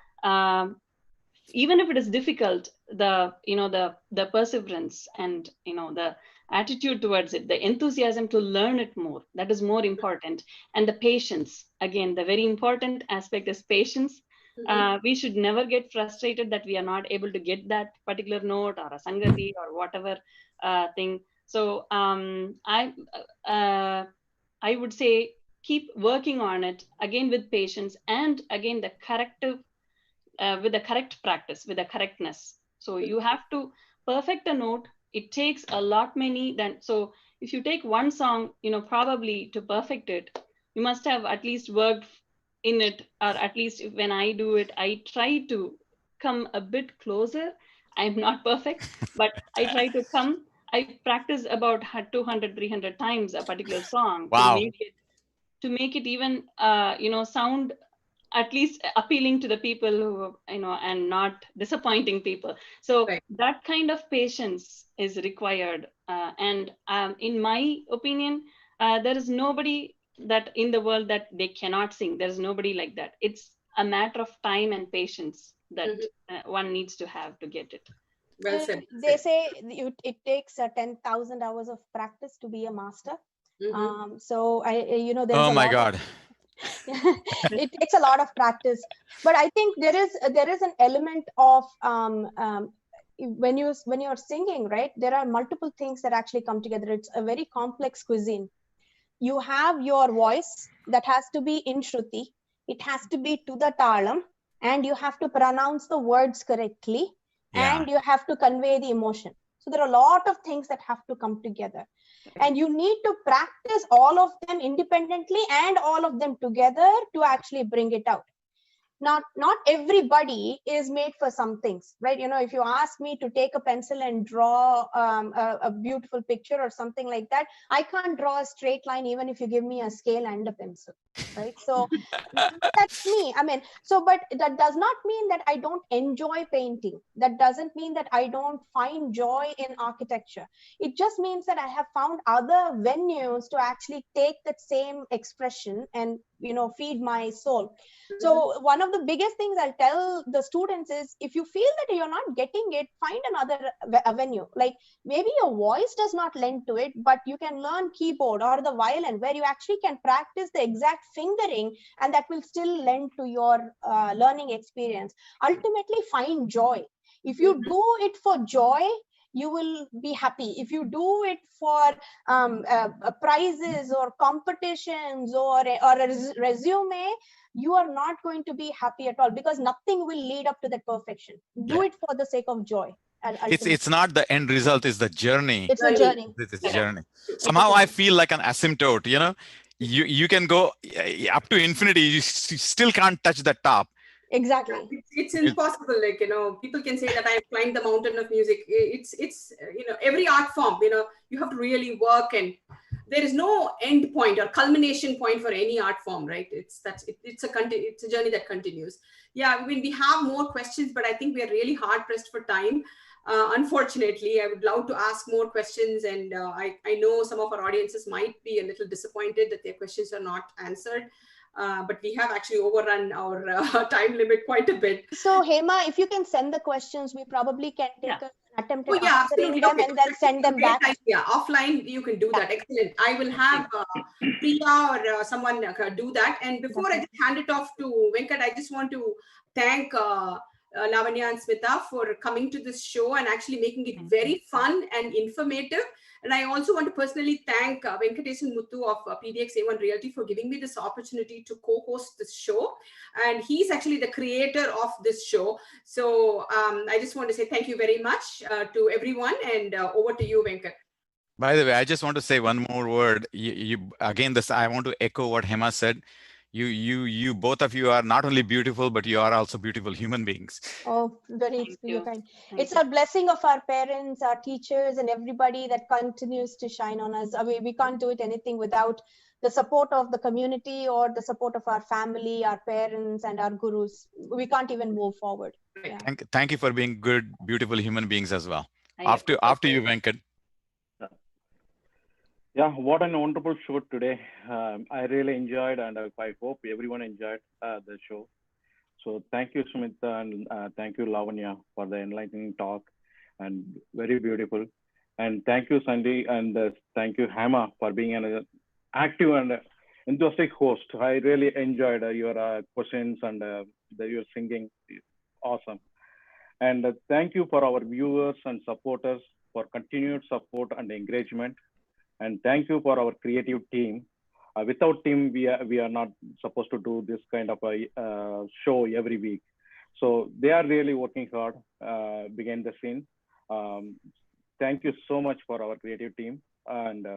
even if it is difficult, the perseverance and the attitude towards it, the enthusiasm to learn it more, that is more important. And the patience, again, the very important aspect is patience. We should never get frustrated that we are not able to get that particular note or a Sangati or whatever thing. So I would say keep working on it, again with patience, and again the corrective, with the correct practice, with the correctness. So you have to perfect a note. It takes a lot many. So if you take one song, probably to perfect it, you must have at least worked in it, or at least when I do it, I try to come a bit closer. I'm not perfect, but I try to come. I practice about 200, 300 times a particular song. Wow. to make it even, sound at least appealing to the people who, and not disappointing people. So that kind of patience is required. And in my opinion, there is nobody that in the world that they cannot sing. There's nobody like that. It's a matter of time and patience that one needs to have to get it. Well said. They say it takes 10,000 hours of practice to be a master. So there's oh my God. It takes a lot of practice, but I think there is an element of when you're singing, right, there are multiple things that actually come together. It's a very complex cuisine. You have your voice that has to be in Shruti, it has to be to the talam, and you have to pronounce the words correctly, and you have to convey the emotion. So there are a lot of things that have to come together. And you need to practice all of them independently and all of them together to actually bring it out. Not everybody is made for some things, right? If you ask me to take a pencil and draw a beautiful picture or something like that, I can't draw a straight line even if you give me a scale and a pencil, right? So that's me. But that does not mean that I don't enjoy painting. That doesn't mean that I don't find joy in architecture. It just means that I have found other venues to actually take that same expression and feed my soul. So one of the biggest things I'll tell the students is, if you feel that you're not getting it, find another avenue. Like maybe your voice does not lend to it, but you can learn keyboard or the violin, where you actually can practice the exact fingering, and that will still lend to your learning experience. Ultimately, find joy. If you do it for joy, you will be happy. If you do it for prizes or competitions or a resume, you are not going to be happy at all, because nothing will lead up to that perfection. Do it for the sake of joy. It's not the end result, it's the journey. It's a journey. It's a journey. Somehow I feel like an asymptote, you can go up to infinity, you still can't touch the top. Exactly. It's impossible. People can say that I have climbed the mountain of music. It's every art form, you have to really work, and there is no end point or culmination point for any art form, right? It's a journey that continues. Yeah, we have more questions, but I think we are really hard pressed for time. Unfortunately, I would love to ask more questions, and I know some of our audiences might be a little disappointed that their questions are not answered. But we have actually overrun our time limit quite a bit. So Hema, if you can send the questions, we probably can take an attempt at answering them, okay. and then send them back. Yeah, offline you can do that. Excellent. I will have Priya or someone do that. And before I just hand it off to Venkat, I just want to thank Lavanya and Smitha for coming to this show and actually making it very fun and informative. And I also want to personally thank Venkatesan Muthu of PDXA1 Realty for giving me this opportunity to co-host this show. And he's actually the creator of this show. So I just want to say thank you very much to everyone, and over to you, Venkat. By the way, I just want to say one more word. I want to echo what Hema said. You both of you are not only beautiful, but you are also beautiful human beings. Oh, very kind. It's a blessing of our parents, our teachers, and everybody that continues to shine on us. We can't do it anything without the support of the community or the support of our family, our parents, and our gurus. We can't even move forward. Yeah. Thank you for being good, beautiful human beings as well. After you, Venkat. Yeah, what a wonderful show today. I really enjoyed, and I hope everyone enjoyed the show. So thank you, Smitha, and thank you, Lavanya, for the enlightening talk, and very beautiful. And thank you, Sandhi, and thank you, Hema, for being an active and enthusiastic host. I really enjoyed your questions and your singing. Awesome. And thank you for our viewers and supporters for continued support and engagement. And thank you for our creative team. Without team, we are not supposed to do this kind of a show every week. So they are really working hard behind the scene. Thank you so much for our creative team. And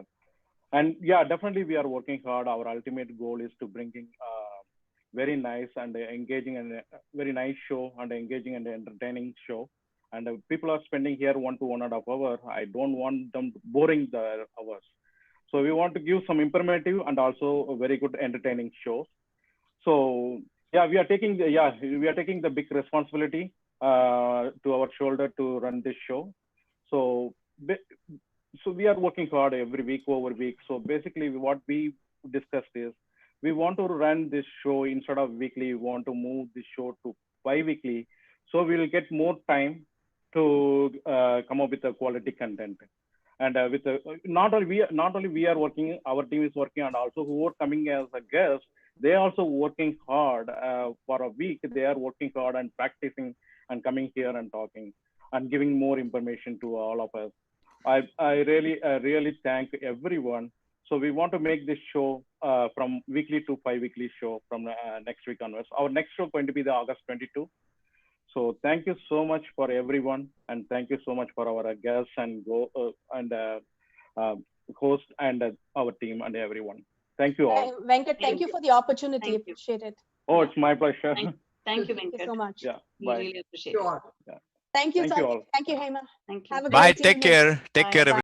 yeah, definitely we are working hard. Our ultimate goal is to bring in very nice and engaging and very nice show, and engaging and entertaining show. And people are spending here 1 to 1.5 hours. I don't want them boring the hours. So we want to give some informative and also a very good entertaining show. So yeah, we are taking the big responsibility to our shoulder to run this show. So we are working hard every week over week. So basically what we discussed is, we want to run this show instead of weekly. We want to move this show to bi-weekly. So we will get more time to come up with a quality content. And not only we are working, our team is working, and also who are coming as a guest, they are also working hard for a week. They are working hard and practicing and coming here and talking and giving more information to all of us. I really thank everyone. So we want to make this show from weekly to bi-weekly show from next week onwards. Our next show is going to be the August 22. So thank you so much for everyone, and thank you so much for our guests and host and our team and everyone. Thank you all. Venkat, thank you for the opportunity. Thank you. Appreciate it. Oh, it's my pleasure. Thank you, Thank you Venkat. so much. Yeah, We bye. really appreciate Sure. it. Thank you, Thank you Sandhi. all. Thank you, Hema. Thank you. Have a Bye. great Take evening. care. Take Bye. care, everyone.